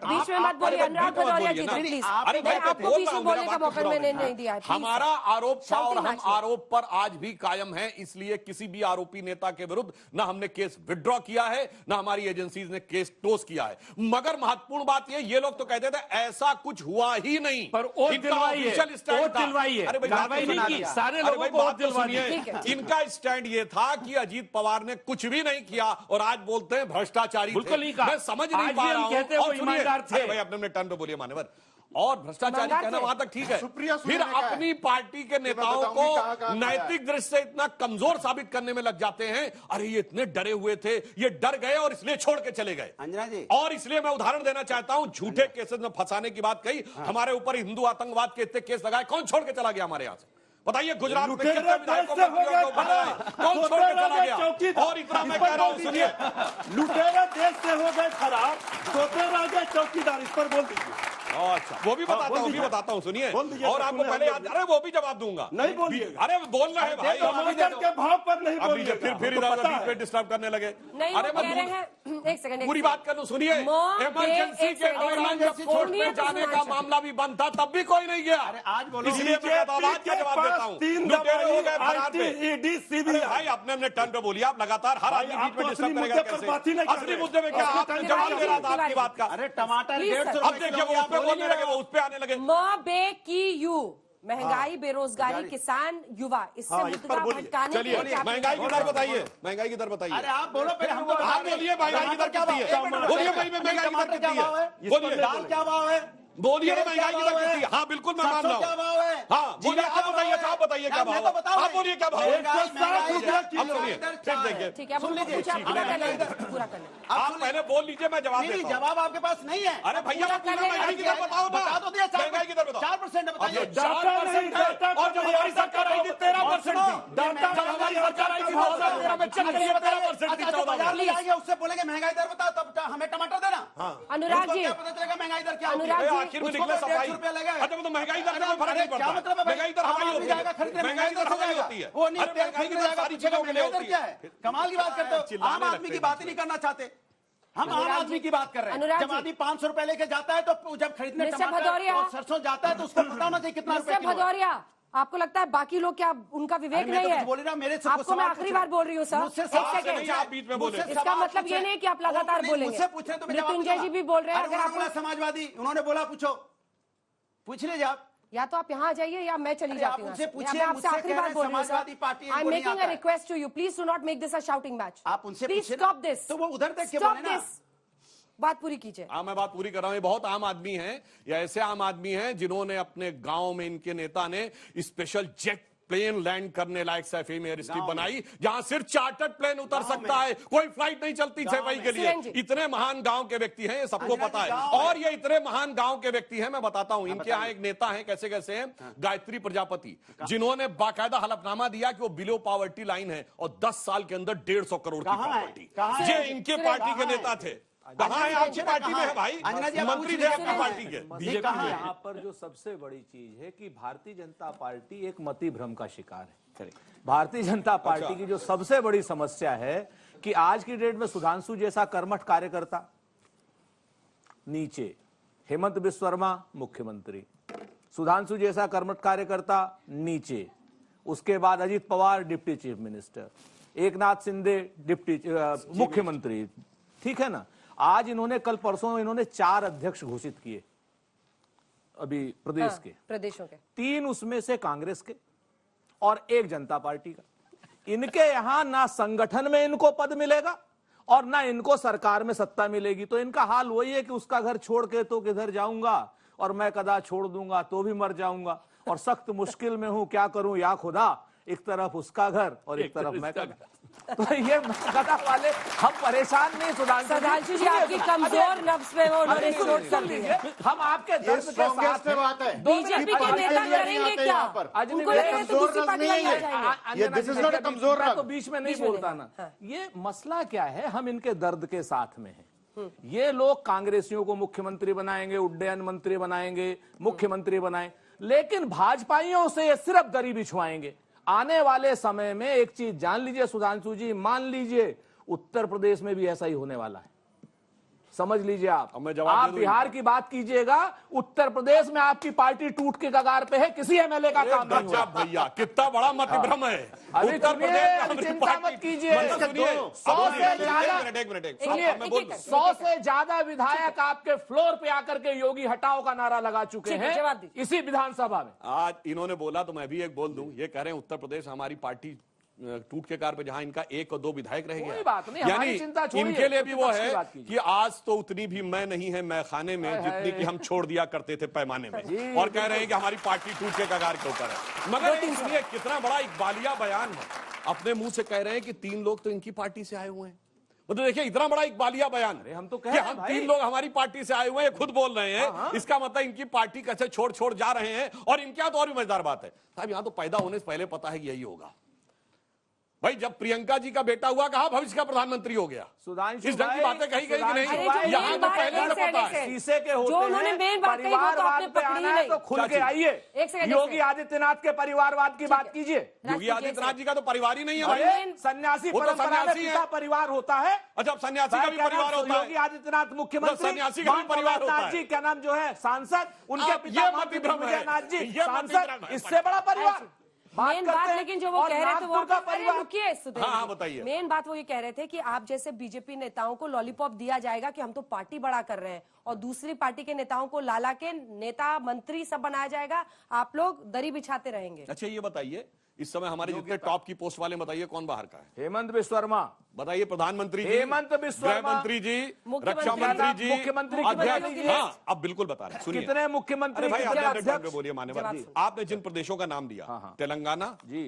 बीच में मत बोलिए अनुराग भदौरिया जी, प्लीज। आपको बीच में बोलने का मौका मैंने नहीं दिया। हमारा आरोप था और हम आरोप पर आज भी कायम है। इसलिए किसी भी आरोपी नेता के विरुद्ध न हमने केस विड्रॉ किया है, न हमारी एजेंसीज ने केस क्लोज किया है। मगर महत्वपूर्ण बात ये लोग तो कहते थे ऐसा कुछ हुआ ही नहीं, पर सारे लोगों को इनका स्टैंड ये था कि अजीत पवार ने कुछ भी नहीं किया और आज बोलते हैं भ्रष्टाचारी थे। मैं समझ नहीं पा रहा हूं। भाई अपने टर्न पे बोलिए मान्यवर। और भ्रष्टाचारी कहना वहां तक ठीक है, फिर अपनी पार्टी के नेताओं को नैतिक दृष्टि से इतना कमजोर साबित करने में लग जाते हैं। अरे ये इतने डरे हुए थे, ये डर गए और इसलिए छोड़ के चले गए। अंजना जी, और इसलिए मैं उदाहरण देना चाहता हूं, झूठे केसेस में फंसाने की बात कही, हमारे ऊपर हिंदू आतंकवाद के इतने केस लगाए, कौन छोड़ के चला गया हमारे यहां से? बताइए, गुजरात में कितने विधायकों कौन छोड़ के चला गया? और इतना मैं कह रहा हूं, सुनिए, लुटेरे देश से हो गए खराब, सोते रह गए चौकीदार। इस पर बोल दीजिए। अच्छा, वो भी बताता हूँ, सुनिए। और आपको पहले याद, अरे वो भी जवाब दूंगा। नहीं बोलिए, अरे बोल रहे हैं भाई, टमाटर के भाव पर नहीं बोलिए। फिर बीच में डिस्टर्ब करने लगे। अरे एक सेकंड, पूरी बात कर लूं, सुनिए। इमरजेंसी कोर्ट में जाने का मामला भी बंद था, तब भी कोई नहीं गया। आज बोलो, इसलिए मैं आवाज का जवाब देता हूँ। भाई अपने टर्न पे बोलिए। आप लगातार हर आदमी बीच में डिस्टर्ब करेगा कैसे? असली मुद्दे में क्या आपने जवाब दे रहा था आपकी बात का? अरे टमाटर 150 अब देखिए वो पे बोलने लगे, वो उस पे आने लगे। महंगाई, बेरोजगारी, किसान, युवा, इससे मुद्दा भटकाने चलिए, महंगाई की दर बताइए, महंगाई की दर बताइए। अरे आप बोलो पहले, हम बोलिए महंगाई की दर कितनी है? बोलिए भाई, महंगाई की दर कितनी है? बोलिए, दाल क्या भाव है? बोलिए ना, महंगाई की दर कितनी है? हाँ बिल्कुल, मैं मान रहा हूँ। क्या भाव है? हाँ बोलिए, आप बताइए, आप बताइए क्या भाव है? आप बोलिए क्या भाव है? ठीक है, सुन लीजिए, पूरा करना। आप पहले बोल लीजिए, मैं जवाब देता हूं। जवाब आपके पास नहीं है। अरे भैया, महंगाई की दर बताओ ना। बता दो दिया, महंगाई की दर बताओ। 4% बताइए। 4% और जब हमारी सरकार आई थी 13% थी। जब हमारी सरकार आई थी 2013 में चल रही है 13% थी। 14 उससे बोलेंगे महंगाई दर बताओ, तब हमें टमाटर देना। अनुराग जी, क्या पता चलेगा महंगाई दर क्या? अनुराग जी आखिर में निकले सफाई। अच्छा तो महंगाई दर से कोई फर्क नहीं पड़ता, महंगाई दर हमारी होती है, महंगाई दर हमारी होती है, वो नहीं महंगाई की दर सारी चीजों के लिए होती क्या है? कमाल की बात करते हो, आम आदमी की बात ही नहीं करना चाहते। हम आम आदमी की बात कर रहे हैं। जब आदमी 500 रुपए लेके जाता है तो जब खरीदने टमाटर और सरसों जाता है तो उसको पता होना चाहिए कितना रुपए भदौरिया, आपको लगता है बाकी लोग क्या उनका विवेक नहीं है? बोल रहा मेरे से आपको मैं आखिरी बार बोल रही हूँ सर, आप बीच में बोले, इसका मतलब ये नहीं कि आप लगातार बोलेंगे। मुझसे पूछे तो मृत्युंजय जी भी बोल रहे हैं, अगर आपको समाजवादी उन्होंने बोला पूछो, पूछ लीजिए आप, या तो आप यहाँ आ जाइए या मैं चली जाती हूँ। पूछिए, आपसे आखिरी बार बोल रही हूँ Samajwadi party I am making a request to you, please do not make this a shouting match. आप उनसे प्लीज स्टॉप दिस। तो वो उधर देख के स्टॉप बोले ना। दिस, बात पूरी कीजिए। हाँ मैं बात पूरी कर रहा हूं। ये बहुत आम आदमी हैं, या ऐसे आम आदमी हैं जिन्होंने अपने गांव में इनके नेता ने स्पेशल जेट प्लेन लैंड करने लायक सैफई में एयर स्ट्रिप बनाई, जहां सिर्फ चार्टर्ड प्लेन उतर सकता है, कोई फ्लाइट नहीं चलती सैफई के लिए। इतने महान गांव के व्यक्ति हैं, ये सबको पता है। और ये इतने महान गांव के व्यक्ति हैं, मैं बताता हूं। इनके यहाँ एक नेता है, कैसे कैसे हैं, गायत्री प्रजापति, जिन्होंने बाकायदा हलफनामा दिया कि वो बिलो पॉवर्टी लाइन है और 10 साल के अंदर 150 करोड़ की प्रॉपर्टी। ये इनके पार्टी के नेता थे। कहाँ है आपकी पार्टी में है भाई, मंत्री थे आपकी पार्टी के बीजेपी में। यहाँ पर जो सबसे बड़ी चीज है कि भारतीय जनता पार्टी एक मति भ्रम का शिकार है। भारतीय जनता पार्टी की जो सबसे बड़ी समस्या है कि आज की डेट में सुधांशु जैसा कर्मठ कार्यकर्ता नीचे, हेमंत बिस्व शर्मा मुख्यमंत्री, सुधांशु जैसा कर्मठ कार्यकर्ता नीचे, उसके बाद Ajit Pawar deputy chief minister, Eknath Shinde deputy मुख्यमंत्री, ठीक है ना। आज इन्होंने कल परसों इन्होंने 4 अध्यक्ष घोषित किए अभी प्रदेश के, प्रदेशों के 3 उसमें से कांग्रेस के और 1 जनता पार्टी का। इनके यहां ना संगठन में इनको पद मिलेगा और ना इनको सरकार में सत्ता मिलेगी। तो इनका हाल वही है कि उसका घर छोड़ के तो किधर जाऊंगा और मैं कदा छोड़ दूंगा तो भी मर जाऊंगा और सख्त मुश्किल में हूं, क्या करूं या खुदा, एक तरफ उसका घर और एक तरफ मैं का घर। तो ये कथा वाले हम परेशान नहीं। सुधांशु जी आपकी कमजोर नब्ज पे वो उन्होंने नोट कर ली है। हम आपके दर्द के साथ हैं। बीजेपी के नेता करेंगे क्या? उनको लगेगा तो दूसरी पार्टी में जाएंगे। मैं तो बीच में नहीं बोलता ना। ये मसला क्या है, हम इनके दर्द के साथ में हैं। ये लोग कांग्रेसियों को मुख्यमंत्री बनाएंगे, उड्डयन मंत्री बनाएंगे, मुख्यमंत्री बनाएंगे, लेकिन भाजपाइयों से ये सिर्फ दरी बिछवाएंगे। आने वाले समय में एक चीज जान लीजिए सुधांशु जी, मान लीजिए उत्तर प्रदेश में भी ऐसा ही होने वाला है। समझ लीजिए आप बिहार की बात कीजिएगा, उत्तर प्रदेश में आपकी पार्टी टूट के कगार पे है, किसी एमएलए का काम नहीं होगा। भैया कितना बड़ा मतिभ्रम है। उत्तर प्रदेश चिंता मत कीजिए, 100 से ज्यादा विधायक आपके फ्लोर पे आकर के योगी हटाओ का नारा लगा चुके हैं इसी विधानसभा में। आज इन्होंने बोला तो मैं भी एक बोल दूं, ये कह रहे हैं उत्तर प्रदेश हमारी पार्टी टूट के कार पे जहां इनका 1 और 2 विधायक रह गया, बात नहीं, यानी चिंता इनके लिए भी वो है कि आज तो उतनी भी मैं नहीं है मैं खाने में जितनी कि हम छोड़ दिया करते थे पैमाने में, और कह रहे हैं कि हमारी पार्टी टूट के कगार के ऊपर है। मगर इसलिए कितना बड़ा इकबालिया बयान है, अपने मुंह से कह रहे हैं कि 3 लोग तो इनकी पार्टी से आए हुए हैं। तो देखिए इतना बड़ा इकबालिया बयान, हम तो कि हम 3 लोग हमारी पार्टी से आए हुए हैं, खुद बोल रहे हैं। इसका मतलब इनकी पार्टी कैसे छोड़ जा रहे हैं। और इनके यहाँ तो और भी मजेदार बात है साहब, यहाँ तो पैदा होने से पहले पता है कि यही होगा। भाई जब प्रियंका जी का बेटा हुआ, कहा भविष्य का प्रधानमंत्री हो गया। इस ढंग की बातें कही गई कि नहीं, यहाँ तो पहले से पता है। शीशे के होते हैं, परिवारवाद पे आना है तो खुल के आइए। योगी आदित्यनाथ के परिवारवाद की बात कीजिए। योगी आदित्यनाथ जी का तो परिवार ही नहीं है भाई, सन्यासी परंपरा में पिता परिवार होता है। अच्छा सन्यासी का भी परिवार होता है। योगी आदित्यनाथ मुख्यमंत्री, सन्यासी का भी परिवार होता है। जी क्या नाम जो है सांसद, उनके पिता विजयनाथ जी सांसद, इससे बड़ा परिवार। मेन बात लेकिन जो वो कह रहे थे वो रुकिए, हाँ बताइए। मेन बात वो ये कह रहे थे कि आप जैसे बीजेपी नेताओं को लॉलीपॉप दिया जाएगा कि हम तो पार्टी बड़ा कर रहे हैं, और दूसरी पार्टी के नेताओं को लाला के नेता मंत्री सब बनाया जाएगा, आप लोग दरी बिछाते रहेंगे। अच्छा ये बताइए, इस समय हमारे जितने टॉप की पोस्ट वाले बताइए कौन बाहर का है? हेमंत बिस्व शर्मा बताइए, प्रधानमंत्री जी, हेमंत बिस्व शर्मा, गृह मंत्री जी, रक्षा मंत्री जी, मुख्यमंत्री अध्यक्ष। हाँ अब बिल्कुल बता रहे हैं, सुनिए कितने मुख्यमंत्री भाई बोलिए। मान्यवर आपने जिन प्रदेशों का नाम दिया, तेलंगाना,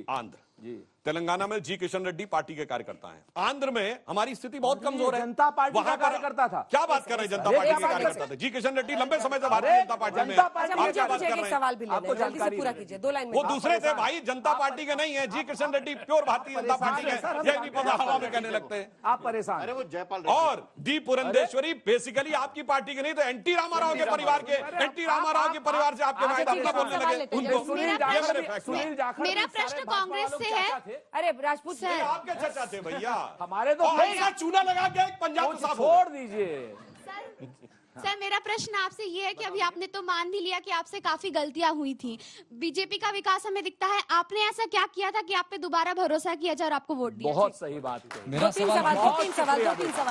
आंध्र, तेलंगाना में जी किशन रेड्डी पार्टी के कार्यकर्ता हैं, आंध्र में हमारी स्थिति बहुत कमजोर है। जनता पार्टी का वहां पर कार्यकर्ता था। क्या बात कर रहे हैं, जनता पार्टी के कार्यकर्ता थे। जी किशन रेड्डी लंबे समय से भारतीय जनता पार्टी में, अच्छा, आप मुझे क्या बात कर एक रहे हैं? सवाल भी लेना है, जल्दी से पूरा कीजिए, 2 लाइन में। वो दूसरे थे भाई, जनता पार्टी के नहीं है। जी किशन रेड्डी प्योर भारतीय जनता पार्टी के, ये नहीं पता, हवा में कहने लगते हैं। आप परेशान। अरे वो जयपाल और डी पुरंदेश्वरी बेसिकली आपकी पार्टी के नहीं, तो एनटी रामाराव के परिवार के, एनटी रामाराव के परिवार से आपके भाई अपना बोलने लगे उनको। मेरा प्रश्न कांग्रेस से है। अरे राजपूत सर, आपके चर्चा थे भैया, हमारे तो ऐसा चूना लगा के एक पंजाब को साफ छोड़ दीजिए। सर मेरा प्रश्न आपसे ये है कि अभी आपने तो मान भी लिया कि आपसे काफी गलतियां हुई थी। बीजेपी का विकास हमें दिखता है, आपने ऐसा क्या किया था कि आप पे दोबारा भरोसा किया जाए और आपको वोट दिया? बहुत सही बात है। मेरा सवाल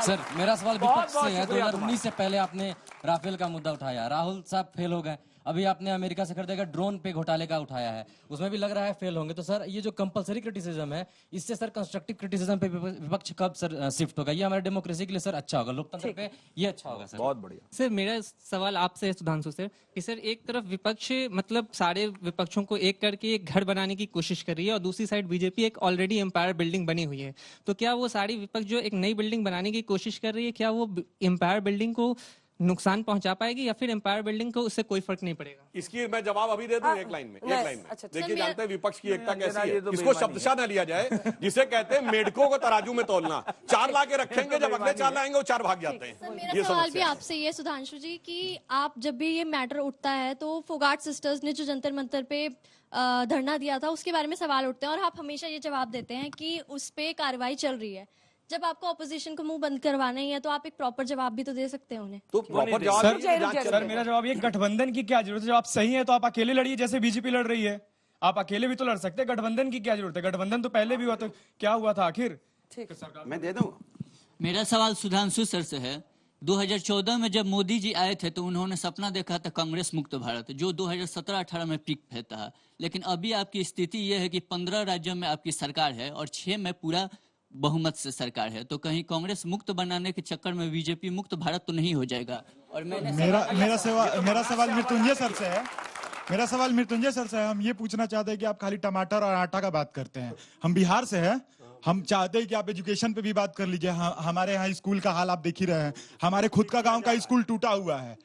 सर, मेरा सवाल विपक्ष से है। 2019 से पहले आपने राफेल का मुद्दा उठाया, राहुल साहब फेल हो गए। अभी आपने अमेरिका से खरीदेगा ड्रोन पे घोटाले का उठाया है, उसमें भी लग रहा है फेल होंगे। तो सर ये जो कंपलसरी क्रिटिसिज्म है, इससे सर कंस्ट्रक्टिव क्रिटिसिज्म पे विपक्ष कब सर शिफ्ट होगा? ये हमारे डेमोक्रेसी के लिए सर अच्छा होगा, लोकतंत्र पे ये अच्छा होगा सर। बहुत बढ़िया। सर मेरा सवाल आपसे है सुधांशु सर, कि सर एक तरफ विपक्ष मतलब सारे विपक्षों को एक करके एक घर बनाने की कोशिश कर रही है और दूसरी साइड बीजेपी एक ऑलरेडी एम्पायर बिल्डिंग बनी हुई है। तो क्या वो सारी विपक्ष जो एक नई बिल्डिंग बनाने की कोशिश कर रही है, क्या वो एम्पायर बिल्डिंग को नुकसान पहुंचा पाएगी या फिर एम्पायर बिल्डिंग को उससे कोई फर्क नहीं पड़ेगा? इसकी मैं जवाब अभी दे दूं एक लाइन में, एक लाइन में। अच्छा, देखिए, जानते हैं विपक्ष की एकता कैसी है, तो इसको शब्दशः न लिया जाए, जिसे कहते हैं मेढकों को तराजू में तोलना। 4 ला के रखेंगे, जब अगले 4 लाएंगे वो 4 भाग जाते हैं। मेरा सवाल भी आपसे ये सुधांशु जी कि आप जब भी ये मैटर उठता है तो फोगाट सिस्टर्स ने जो जंतर मंतर पे धरना दिया था उसके बारे में सवाल उठते हैं और आप हमेशा ये जवाब देते हैं कि उस पे कार्रवाई चल रही है। जब आपको ऑपोजिशन को मुंह बंद करवाना ही है तो आप एक प्रॉपर जवाब भी तो दे सकते हैं उन्हें। तो प्रॉपर जवाब सर मेरा जवाब ये, गठबंधन की क्या जरूरत है? जब आप सही है तो आप अकेले लड़िए, जैसे बीजेपी लड़ रही है। आप अकेले भी तो लड़ सकते हैं, गठबंधन की क्या जरूरत है? गठबंधन तो पहले भी हुआ, तो क्या हुआ था आखिर? मैं दे दूं। मेरा सवाल सुधांशु सर से है। 2014 में जब मोदी जी आए थे तो उन्होंने सपना देखा था कांग्रेस मुक्त भारत, जो 2017-18 में पीक पे था। लेकिन अभी आपकी स्थिति यह है कि 15 राज्यों में आपकी सरकार है और 6 में पूरा बहुमत से सरकार है। तो कहीं कांग्रेस मुक्त बनाने के चक्कर में बीजेपी मुक्त भारत तो नहीं हो जाएगा? और मेरा सवाल मृत्युंजय सर से है। मेरा सवाल मृत्युंजय सर से है। हम ये पूछना चाहते हैं कि आप खाली टमाटर और आटा का बात करते हैं। हम बिहार से हैं, हम चाहते हैं कि आप एजुकेशन पे भी बात कर लीजिए। हमारे यहाँ स्कूल का हाल आप देख ही रहे हैं। हमारे खुद का गांव का स्कूल टूटा हुआ है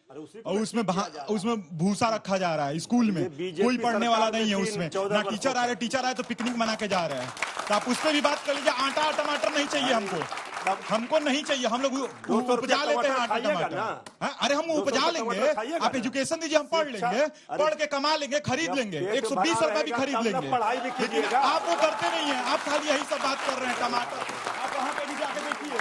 और उसमें भूसा रखा जा रहा है। स्कूल में कोई पढ़ने वाला नहीं है, उसमें ना टीचर आ रहे। टीचर आए तो पिकनिक मना के जा रहे हैं। तो आप उस पर भी बात कर लीजिए। आटा और टमाटर नहीं चाहिए हमको नहीं चाहिए। हम लोग उपजा लेते हैं आटा टमाटर। अरे हम उपजा लेंगे, आप एजुकेशन दीजिए, हम पढ़ लेंगे, पढ़ के कमा लेंगे, खरीद लेंगे, 120 रुपए भी खरीद लेंगे। लेकिन आप वो करते नहीं है, आप खाली यही सब बात कर रहे हैं। टमाटर आप वहाँ पे भी जाके देखिए।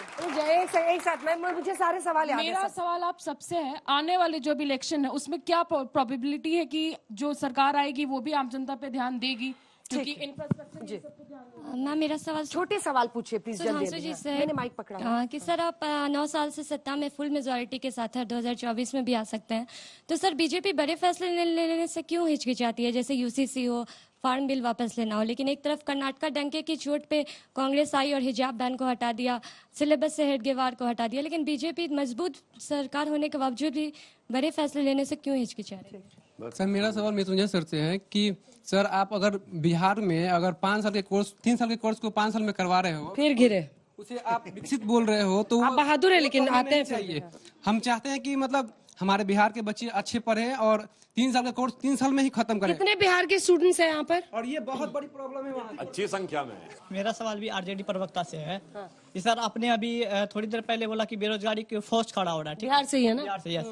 एक साथ में मुझे सारे सवाल याद है। मेरा सवाल आप सबसे है, आने वाले जो भी इलेक्शन है उसमें क्या प्रोबेबिलिटी है कि जो सरकार आएगी वो भी आम जनता पे ध्यान देगी? क्योंकि इंफ्रास्ट्रक्चर। मैम मेरा सवाल, छोटे सवाल पूछिए प्लीज। सुधांशु जी से मैंने माइक पकड़ा कि सर आप 9 साल से सत्ता में फुल मेजोरिटी के साथ है, 2024 में भी आ सकते हैं। तो सर बीजेपी बड़े फैसले लेने से क्यों हिचकिचाती है? जैसे यूसीसी हो, फार्म बिल वापस लेना हो। लेकिन एक तरफ कर्नाटका डंके की चोट पे कांग्रेस आई और हिजाब बैन को हटा दिया, सिलेबस से हेडगेवार को हटा दिया। लेकिन बीजेपी मजबूत सरकार होने के बावजूद भी बड़े फैसले लेने से क्यों हिचकिचा रही है? सर मेरा सवाल मृत्युंजय सर से है कि सर आप अगर बिहार में अगर 5 साल के कोर्स 3 साल के कोर्स को 5 साल में करवा रहे हो, फिर गिरे, उसे आप विकसित बोल रहे हो, तो आप बहादुर है लेकिन आते हैं चाहिए। हम चाहते हैं कि मतलब हमारे बिहार के बच्चे अच्छे पढ़े और 3 साल का कोर्स 3 साल में ही खत्म करें। कितने बिहार के स्टूडेंट्स हैं यहाँ पर? और ये बहुत बड़ी प्रॉब्लम है वहाँ, अच्छी संख्या में। मेरा सवाल भी आरजेडी प्रवक्ता से है। जी सर, आपने अभी थोड़ी देर पहले बोला कि बेरोजगारी की फौज खड़ा हो रहा है। बिहार से ही है ना? बिहार से, यस।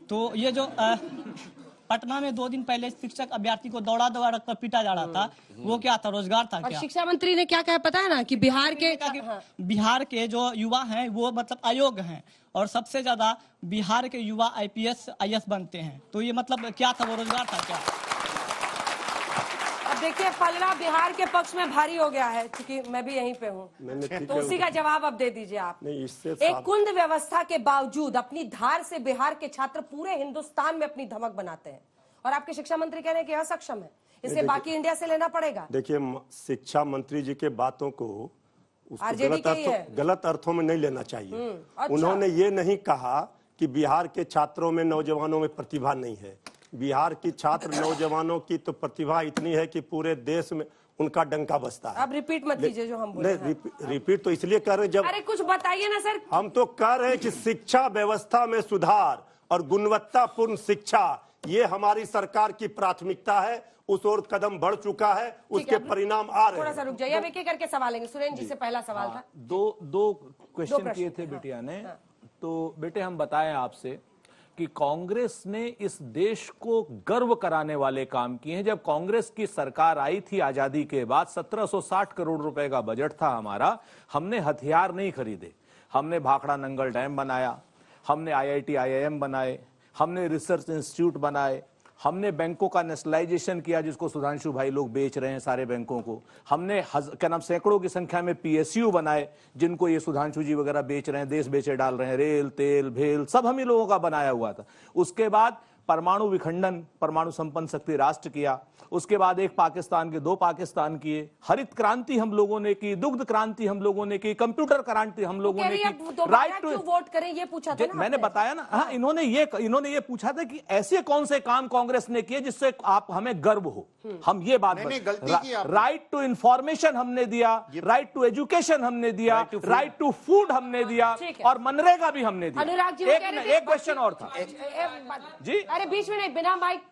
तो ये जो पटना में 2 दिन पहले शिक्षक अभ्यर्थी को दौड़ा रखकर पीटा जा रहा था, वो क्या था? रोजगार था क्या? शिक्षा मंत्री ने क्या कहा पता है ना, कि बिहार के जो युवा हैं वो मतलब अयोग्य हैं और सबसे ज्यादा बिहार के युवा IPS IAS बनते हैं। तो ये मतलब क्या था? वो रोजगार था क्या? अब देखिए पलड़ा बिहार के पक्ष में भारी हो गया है, क्योंकि मैं भी यहीं पे हूँ, तो उसी का जवाब अब दे दीजिए आप। एक कुंद व्यवस्था के बावजूद अपनी धार से बिहार के छात्र पूरे हिंदुस्तान में अपनी धमक बनाते हैं और आपके शिक्षा मंत्री कह रहे हैं कि असक्षम है, इसे बाकी इंडिया से लेना पड़ेगा। देखिए, शिक्षा मंत्री जी के बातों को गलत अर्थों में नहीं लेना चाहिए। अच्छा। उन्होंने ये नहीं कहा कि बिहार के छात्रों में, नौजवानों में प्रतिभा नहीं है। बिहार की छात्र नौजवानों की तो प्रतिभा इतनी है कि पूरे देश में उनका डंका बजता है। अब रिपीट मत कीजिए जो हम बोले। रिपीट तो इसलिए कर रहे हैं जब अरे कुछ बताइए ना सर। हम तो कह रहे हैं कि शिक्षा व्यवस्था में सुधार और गुणवत्तापूर्ण शिक्षा ये हमारी सरकार की प्राथमिकता है। उस ओर कदम बढ़ चुका है, उसके परिणाम आ रहे हैं। थोड़ा सा रुक जाइए, अब एक एक करके सवाल लेंगे। सुरेंद्र जी से पहला सवाल था। दो क्वेश्चन किए थे बिटिया ने। तो बेटे हम बताएं आपसे कि कांग्रेस ने इस देश को गर्व कराने वाले काम किए हैं। जब कांग्रेस की सरकार आई थी आजादी के बाद 1760 करोड़ रुपए का बजट था हमारा। हमने हथियार नहीं खरीदे, हमने भाखड़ा नंगल डैम बनाया, हमने IIT IIM बनाए, हमने रिसर्च इंस्टीट्यूट बनाए, हमने बैंकों का नेशनलाइजेशन किया जिसको सुधांशु भाई लोग बेच रहे हैं सारे बैंकों को। हमने क्या नाम सैकड़ों की संख्या में PSU बनाए जिनको ये सुधांशु जी वगैरह बेच रहे हैं, देश बेचे डाल रहे हैं। रेल, तेल, भेल सब हम ही लोगों का बनाया हुआ था। उसके बाद परमाणु विखंडन, परमाणु संपन्न शक्ति राष्ट्र किया। उसके बाद एक पाकिस्तान के 2 पाकिस्तान किए। हरित क्रांति हम लोगों ने की, दुग्ध क्रांति हम लोगों ने की, कंप्यूटर क्रांति हम लोगों ने की। राइट टू वोट करें ये पूछा था ना मैंने बताया ना। हाँ, इन्होंने ये पूछा था कि ऐसे कौन से काम कांग्रेस ने किए जिससे आप हमें गर्व हो। हम ये बात राइट टू इंफॉर्मेशन हमने दिया, राइट टू एजुकेशन हमने दिया, राइट टू फूड हमने दिया और मनरेगा भी हमने दिया। अनुराग जी एक क्वेश्चन और था जी। अरे बीच में नहीं,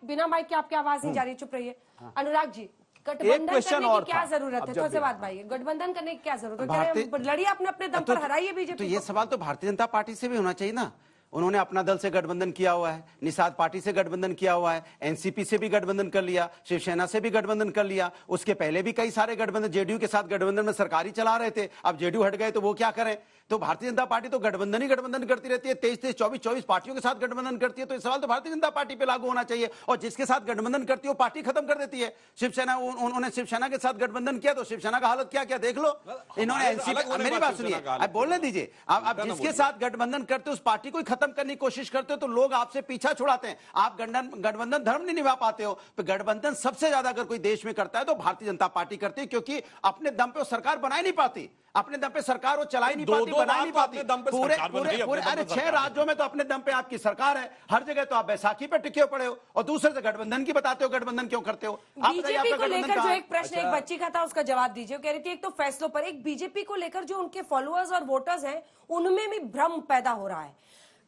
बिना माइक के आपकी आवाज नहीं जा रही, चुप रहिए। अनुराग जी, गठबंधन करने की क्या जरूरत है? थोड़े से बात भाई, गठबंधन करने की क्या जरूरत है? लड़िए अपने दम पर, हराइए बीजेपी। तो ये सवाल तो भारतीय जनता पार्टी से भी होना चाहिए ना। उन्होंने अपना दल से गठबंधन किया हुआ है, निषाद पार्टी से गठबंधन किया हुआ है, एनसीपी से भी गठबंधन कर लिया, शिवसेना से भी गठबंधन कर लिया। उसके पहले भी कई सारे गठबंधन, जेडीयू के साथ गठबंधन में सरकारी चला रहे थे। अब जेडीयू हट गए तो वो क्या करें? तो भारतीय जनता पार्टी तो गठबंधन ही गठबंधन करती रहती है। 23-23, 24-24 पार्टियों के साथ गठबंधन करती है। तो ये सवाल तो भारतीय जनता पार्टी पे लागू होना चाहिए। और जिसके साथ गठबंधन करती है वो पार्टी खत्म कर देती है। शिवसेना, उन्होंने शिवसेना के साथ गठबंधन किया तो शिवसेना का हालत क्या क्या देख लो। इन्होंने एनसीपी, मेरी बात सुनिए, अब बोलने दीजिए। आप जिसके साथ गठबंधन करते हो उस पार्टी को ही खत्म करने की कोशिश करते हो तो लोग आपसे पीछा छुड़ाते हैं। आप गठबंधन धर्म नहीं निभा पाते हो। तो गठबंधन सबसे ज्यादा अगर कोई देश में करता है तो भारतीय जनता पार्टी करती है, क्योंकि अपने दम पे वो सरकार बना ही नहीं पाती, अपने दम पे सरकार वो चला ही नहीं पाती, बना ही नहीं पाती। पूरे अरे 6 राज्यों में तो अपने दम पे आपकी सरकार है। हर जगह तो आप बैसाखी पे टिके पड़े हो और दूसरे से गठबंधन की बताते हो। गठबंधन क्यों करते हो? बीजेपी को लेकर जो एक प्रश्न एक बच्ची का था उसका जवाब दीजिए। कह रही थी एक तो फैसलों पर, एक बीजेपी को लेकर जो उनके फॉलोअर्स और वोटर्स हैं उनमें भी भ्रम पैदा हो रहा है।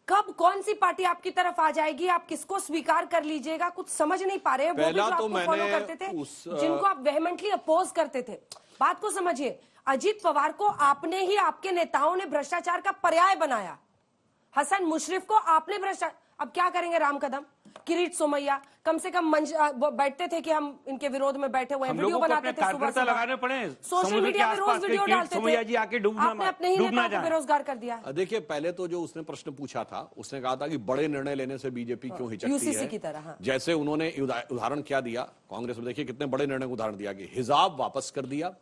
कब कौन सी पार्टी आपकी तरफ आ जाएगी, आप किसको स्वीकार कर लीजिएगा, कुछ समझ नहीं पा रहे हैं। वो भी जो आपको फॉलो करते थे, जिनको आप वेहेमेंटली अपोज करते थे। बात को समझिए, अजीत पवार को आपने ही, आपके नेताओं ने भ्रष्टाचार का पर्याय बनाया। हसन मुशर्रफ को आपने भ्रष्टाचार, अब क्या करेंगे राम कदम, किरीट सोमैया, कम से कम बैठते थे कि हम इनके विरोध में बैठे हुए हैं, वीडियो बनाते थे, सुबह लगाने पड़े, सोशल मीडिया पे रोज वीडियो डालते थे। आपने अपने ही नेताओं को बेरोजगार कर दिया। देखिए, पहले तो जो उसने प्रश्न पूछा था, उसने कहा था कि बड़े निर्णय लेने से बीजेपी क्यों हिचकती है, यूसीसी की तरह। जैसे उन्होंने उदाहरण क्या दिया कांग्रेस में, देखिए कितने बड़े निर्णय का उदाहरण दिया कि हिजाब वापस कर दिया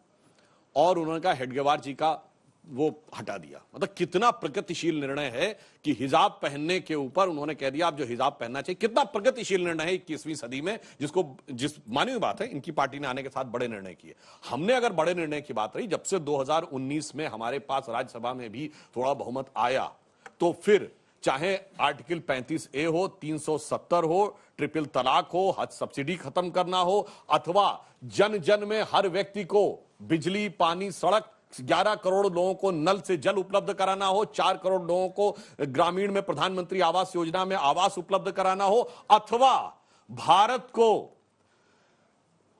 और उन्होंने कहा हेडगेवार जी का वो हटा दिया। मतलब कितना प्रगतिशील निर्णय है कि हिजाब पहनने के ऊपर उन्होंने कह दिया आप जो हिजाब पहनना चाहिए। कितना प्रगतिशील निर्णय है 21वीं सदी में, जिस मानी हुई बात है, इनकी पार्टी ने आने के साथ बड़े निर्णय किए। हमने अगर बड़े निर्णय की बात रही, जब से 2019 में हमारे पास राज्यसभा में भी थोड़ा बहुमत आया, तो फिर चाहे आर्टिकल 35A हो, 370 हो, ट्रिपल तलाक हो, हज सब्सिडी खत्म करना हो, अथवा जन जन में हर व्यक्ति को बिजली, पानी, सड़क, 11 करोड़ लोगों को नल से जल उपलब्ध कराना हो, 4 करोड़ लोगों को ग्रामीण में प्रधानमंत्री आवास योजना में आवास उपलब्ध कराना हो, अथवा भारत को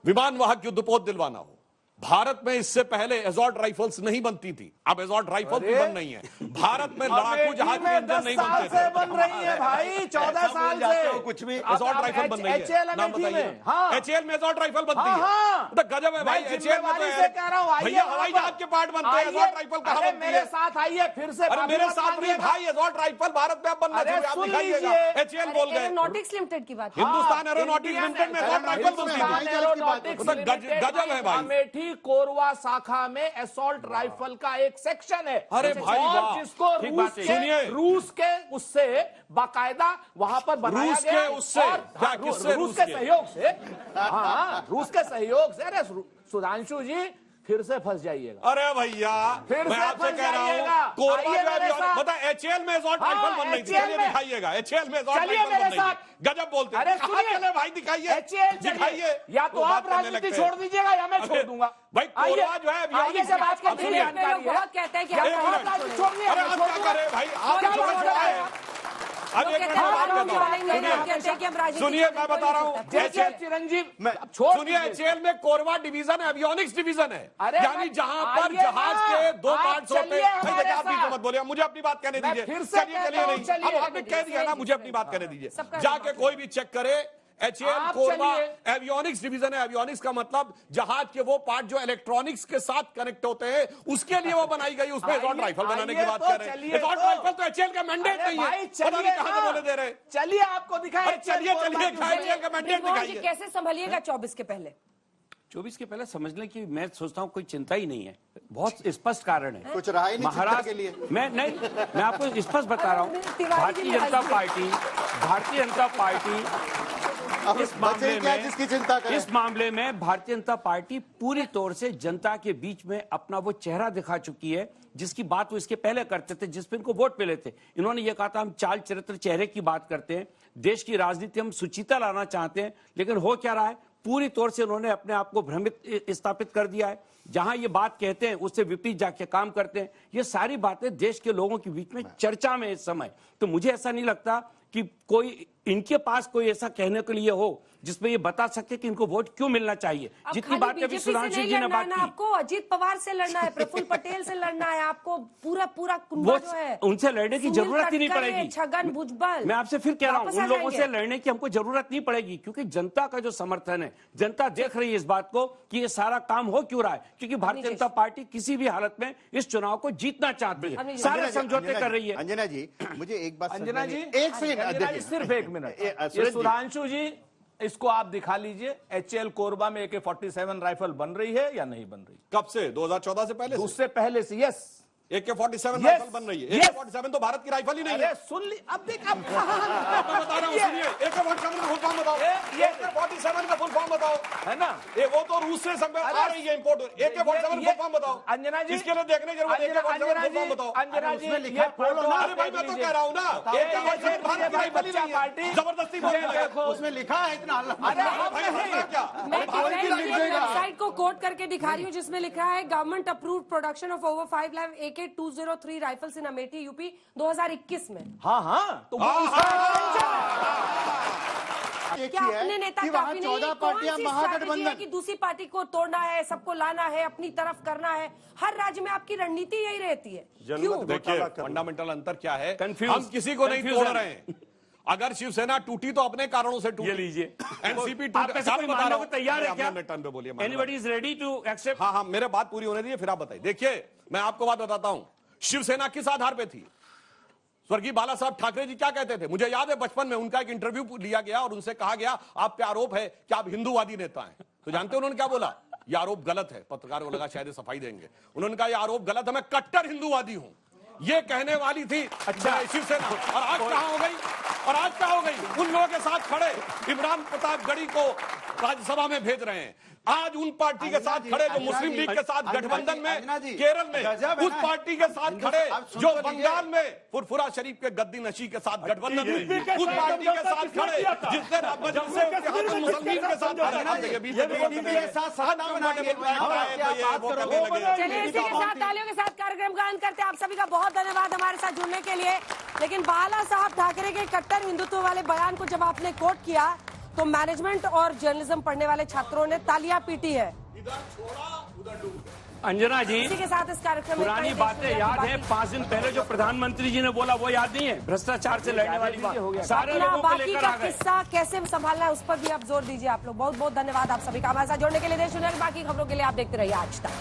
विमान वाहक युद्धपोत दिलवाना हो। भारत में इससे पहले एजॉर्ट राइफल्स नहीं बनती थी, अब एजॉर्ट राइफल भी बन रही है। भारत में लड़ाकू जहाज के इंजन नहीं बनते थे, बन रही है भाई 14 साल से कुछ भी एजॉर्ट राइफल बन रही है। नाम बताइए। HAL में एजॉर्ट राइफल बनती है, तो गजब है भाई। HAL में तो भैया हवाई जहाज के पार्ट बनते हैं, एजॉर्ट राइफल कहां बनती है? मेरे साथ आइए फिर से। अरे मेरे साथ नहीं भाई, एजॉर्ट राइफल भारत में अब बनना चाहिए, आप दिखाइएगा। HAL बोल गए, एरोनॉटिक्स लिमिटेड की बात, हिंदुस्तान एरोनॉटिक्स लिमिटेड में एजॉर्ट राइफल बनती है, गजब है भाई। अमेठी कोरवा शाखा में असॉल्ट राइफल का एक सेक्शन है। अरे भाई और जिसको रूस के उससे बाकायदा वहां पर बनाया गया, रूस के सहयोग से, हाँ रूस के सहयोग से। अरे सुधांशु जी, फिर से फंस जाइएगा। अरे भैया फिर मैं से आपसे फंस कह रहा जाइएगा। हूँ कोरबा आइए जो मेरे अभी साथ। पता एचएएल में एसॉल्ट राइफल बन रही थी, HAL चलिए में। दिखाइएगा एचएएल में एसॉल्ट चलिए राइफल मेरे बन रही साथ। थी। गजब बोलते हैं। अरे कहाँ सुनिए, चले भाई दिखाइए HAL दिखाइए। या तो आप राजनीति छोड़ दीजिएगा या मैं छोड़ दूंगा। भाई कोरबा जो है आइए जब आपको अब पूरी सुनिए। जानकारी है। बहुत कहते हैं कि या हम तो बहुत आप राजनीति छोड़ दीजिए, अरे मैं आप छोड़ क्या दूंगा। करें भाई आप क्या जो बोल रहे हैं? अब एक मिनट बात करता हूं। सुनिए मैं बता रहा हूँ चिरंजीव सुनिए एचएएल में कोरबा डिवीजन है, एवियोनिक्स डिवीजन है, यानी जहां पर जहाज के दो पार्ट्स होते हैं। भाई देखिए आप बीच में मत बोलिए, मुझे अपनी बात कहने दीजिए। चलिए चलिए नहीं, अब आपने कह दिया ना, मुझे अपनी बात कहने दीजिए। जाके कोई भी चेक करे एचएएल कोरबा एवियोनिक्स डिवीजन है। एवियोनिक्स का मतलब जहाज के वो पार्ट जो इलेक्ट्रॉनिक्स के साथ कनेक्ट होते हैं, उसके लिए वो बनाई गई। उसमें एसॉल्ट राइफल बनाने की बात कर रहे हैं। एसॉल्ट राइफल तो एचएएल का मैंडेट नहीं है, पता नहीं कहां से बोले दे रहे। चलिए आपको दिखाएं। चलिए चलिए एचएएल का मैंडेट दिखाइए। कैसे संभलिएगा 24 के पहले? 24 के पहले समझने की मैं सोचता हूँ कोई चिंता ही नहीं है, बहुत स्पष्ट कारण है। कुछ रहा ही नहीं चिंता महाराष्ट्र के लिए। मैं आपको स्पष्ट बता रहा हूँ, भारतीय जनता पार्टी इस मामले में भारतीय जनता पार्टी पूरी तौर से जनता के बीच में अपना वो चेहरा दिखा चुकी है, जिसकी बात वो इसके पहले करते थे, जिस पे इनको वोट मिले थे। इन्होंने ये कहा था हम चाल चरित्र चेहरे की बात करते हैं, देश की राजनीति हम सुचिता लाना चाहते हैं, लेकिन हो क्या रहा है, पूरी तौर से उन्होंने अपने आप को भ्रमित स्थापित कर दिया है। जहां ये बात कहते हैं उससे विपरीत जाके काम करते हैं। ये सारी बातें देश के लोगों के बीच में चर्चा में इस समय, तो मुझे ऐसा नहीं लगता कि कोई इनके पास कोई ऐसा कहने के लिए हो जिसमें ये बता सके कि इनको वोट क्यों मिलना चाहिए। जितनी बातें अभी सुधांशु जी ने बात की, आपको अजीत पवार से लड़ना है, प्रफुल्ल पटेल से लड़ना है, आपको पूरा कुंभा जो है उनसे लड़ने की जरूरत ही नहीं पड़ेगी। छगन भुजबल, मैं आपसे फिर कह रहा हूं, उन लोगों से लड़ने की हमको जरूरत नहीं पड़ेगी, क्योंकि जनता का जो समर्थन है, जनता देख रही है इस बात को कि ये सारा काम हो क्यों रहा है, क्योंकि भारतीय जनता पार्टी किसी भी हालत में इस चुनाव को जीतना चाहती है, सारे समझौते कर रही है। अंजना जी मुझे एक बात, अंजना जी एक सेकंड, सिर्फ एक मिनट, ये सुधांशु जी इसको आप दिखा लीजिए। एचएएल कोरबा में AK-47 राइफल बन रही है या नहीं बन रही? कब से? 2014 से पहले? उससे पहले से। यस, AK-47 राइफल बन रही है। AK-47 तो भारत की राइफल ही नहीं है। सुन ली, अब देख मैं बता रहा हूँ, सुनिए AK-47 का फुल फॉर्म बताओ। AK-47 का फुल फॉर्म बताओ, है ना? ये वो तो रूस से सब आ रही है इंपोर्ट। AK-47 फुल फॉर्म बताओ। अंजना जी इसके लिए देखने की जरूरत है। AK-47 फुल फॉर्म बताओ। अंजना जी अरे भाई मैं तो कह रहा हूँ ना, AK-47 भारत की राइफल ही नहीं है, जबरदस्ती बोल रहे हैं। उसमें लिखा है इतना। वेबसाइट को कोट करके दिखा रही हूँ जिसमें लिखा है government approved production of over 5 lakh AK-203 rifles in Amethi UP 2021 में। हाँ तो क्या अपने नेता काफी नहीं? 14 पार्टियां महागठबंधन की दूसरी पार्टी को तोड़ना है, सबको लाना है, अपनी तरफ करना है। हर राज्य में आपकी रणनीति यही रहती है। क्यों? देखिए फंडामेंटल अंतर क्या है, हम किसी को नहीं तोड़ रहे हैं। अगर शिवसेना टूटी तो अपने कारणों से टूटी। लीजिए एनसीपी तैयार है क्या? टर्न पे बोलिए। Anybody is ready to accept? हाँ मेरे बात पूरी होने दीजिए फिर आप बताइए। देखिए मैं आपको बात बताता हूं, शिवसेना किस आधार पे थी? स्वर्गीय बाला साहब ठाकरे जी क्या कहते थे? मुझे याद है बचपन में उनका एक इंटरव्यू लिया गया और उनसे कहा गया आप पे आरोप है कि आप हिंदूवादी नेता हैं। तो जानते हैं उन्होंने क्या बोला? यह आरोप गलत है। पत्रकारों को लगा शायद सफाई देंगे, उन्होंने कहा यह आरोप गलत है, मैं कट्टर हिंदूवादी हूं। ये कहने वाली थी अच्छा शिवसेना, और आज कहां हो गई? और आज क्या हो गई? उन लोगों के साथ खड़े इमरान प्रताप गढ़ी को राज्यसभा में भेज रहे हैं। आज उन पार्टी के साथ खड़े जो मुस्लिम लीग के साथ गठबंधन में, केरल में उस पार्टी के साथ खड़े जो बंगाल में फुरफुरा शरीफ के गद्दी नशी के साथ गठबंधन में, उस पार्टी के साथ खड़े जिसने मुस्लिम के साथ चलिए इसी के साथ तालियों के साथ कार्यक्रम का अंत करते हैं। आप सभी का बहुत धन्यवाद हमारे साथ जुड़ने के लिए। लेकिन बाला साहब ठाकरे के कट्टर हिंदुत्व वाले बयान को जब आपने कोट किया तो मैनेजमेंट और जर्नलिज्म पढ़ने वाले छात्रों ने तालियां पीटी है। अंजना जी इसी के साथ इस कार्यक्रम में पुरानी बातें याद है? 5 दिन पहले जो प्रधानमंत्री जी ने बोला वो याद नहीं है? भ्रष्टाचार से लड़ने वाली बात सारे लोगों को लेकर आ गए। किस्सा कैसे संभालना है उस पर भी आप जोर दीजिए। आप लोग बहुत बहुत धन्यवाद आप सभी का हमारे साथ जोड़ने के लिए। देश दुनिया की बाकी खबरों के लिए आप देखते रहिए आज तक।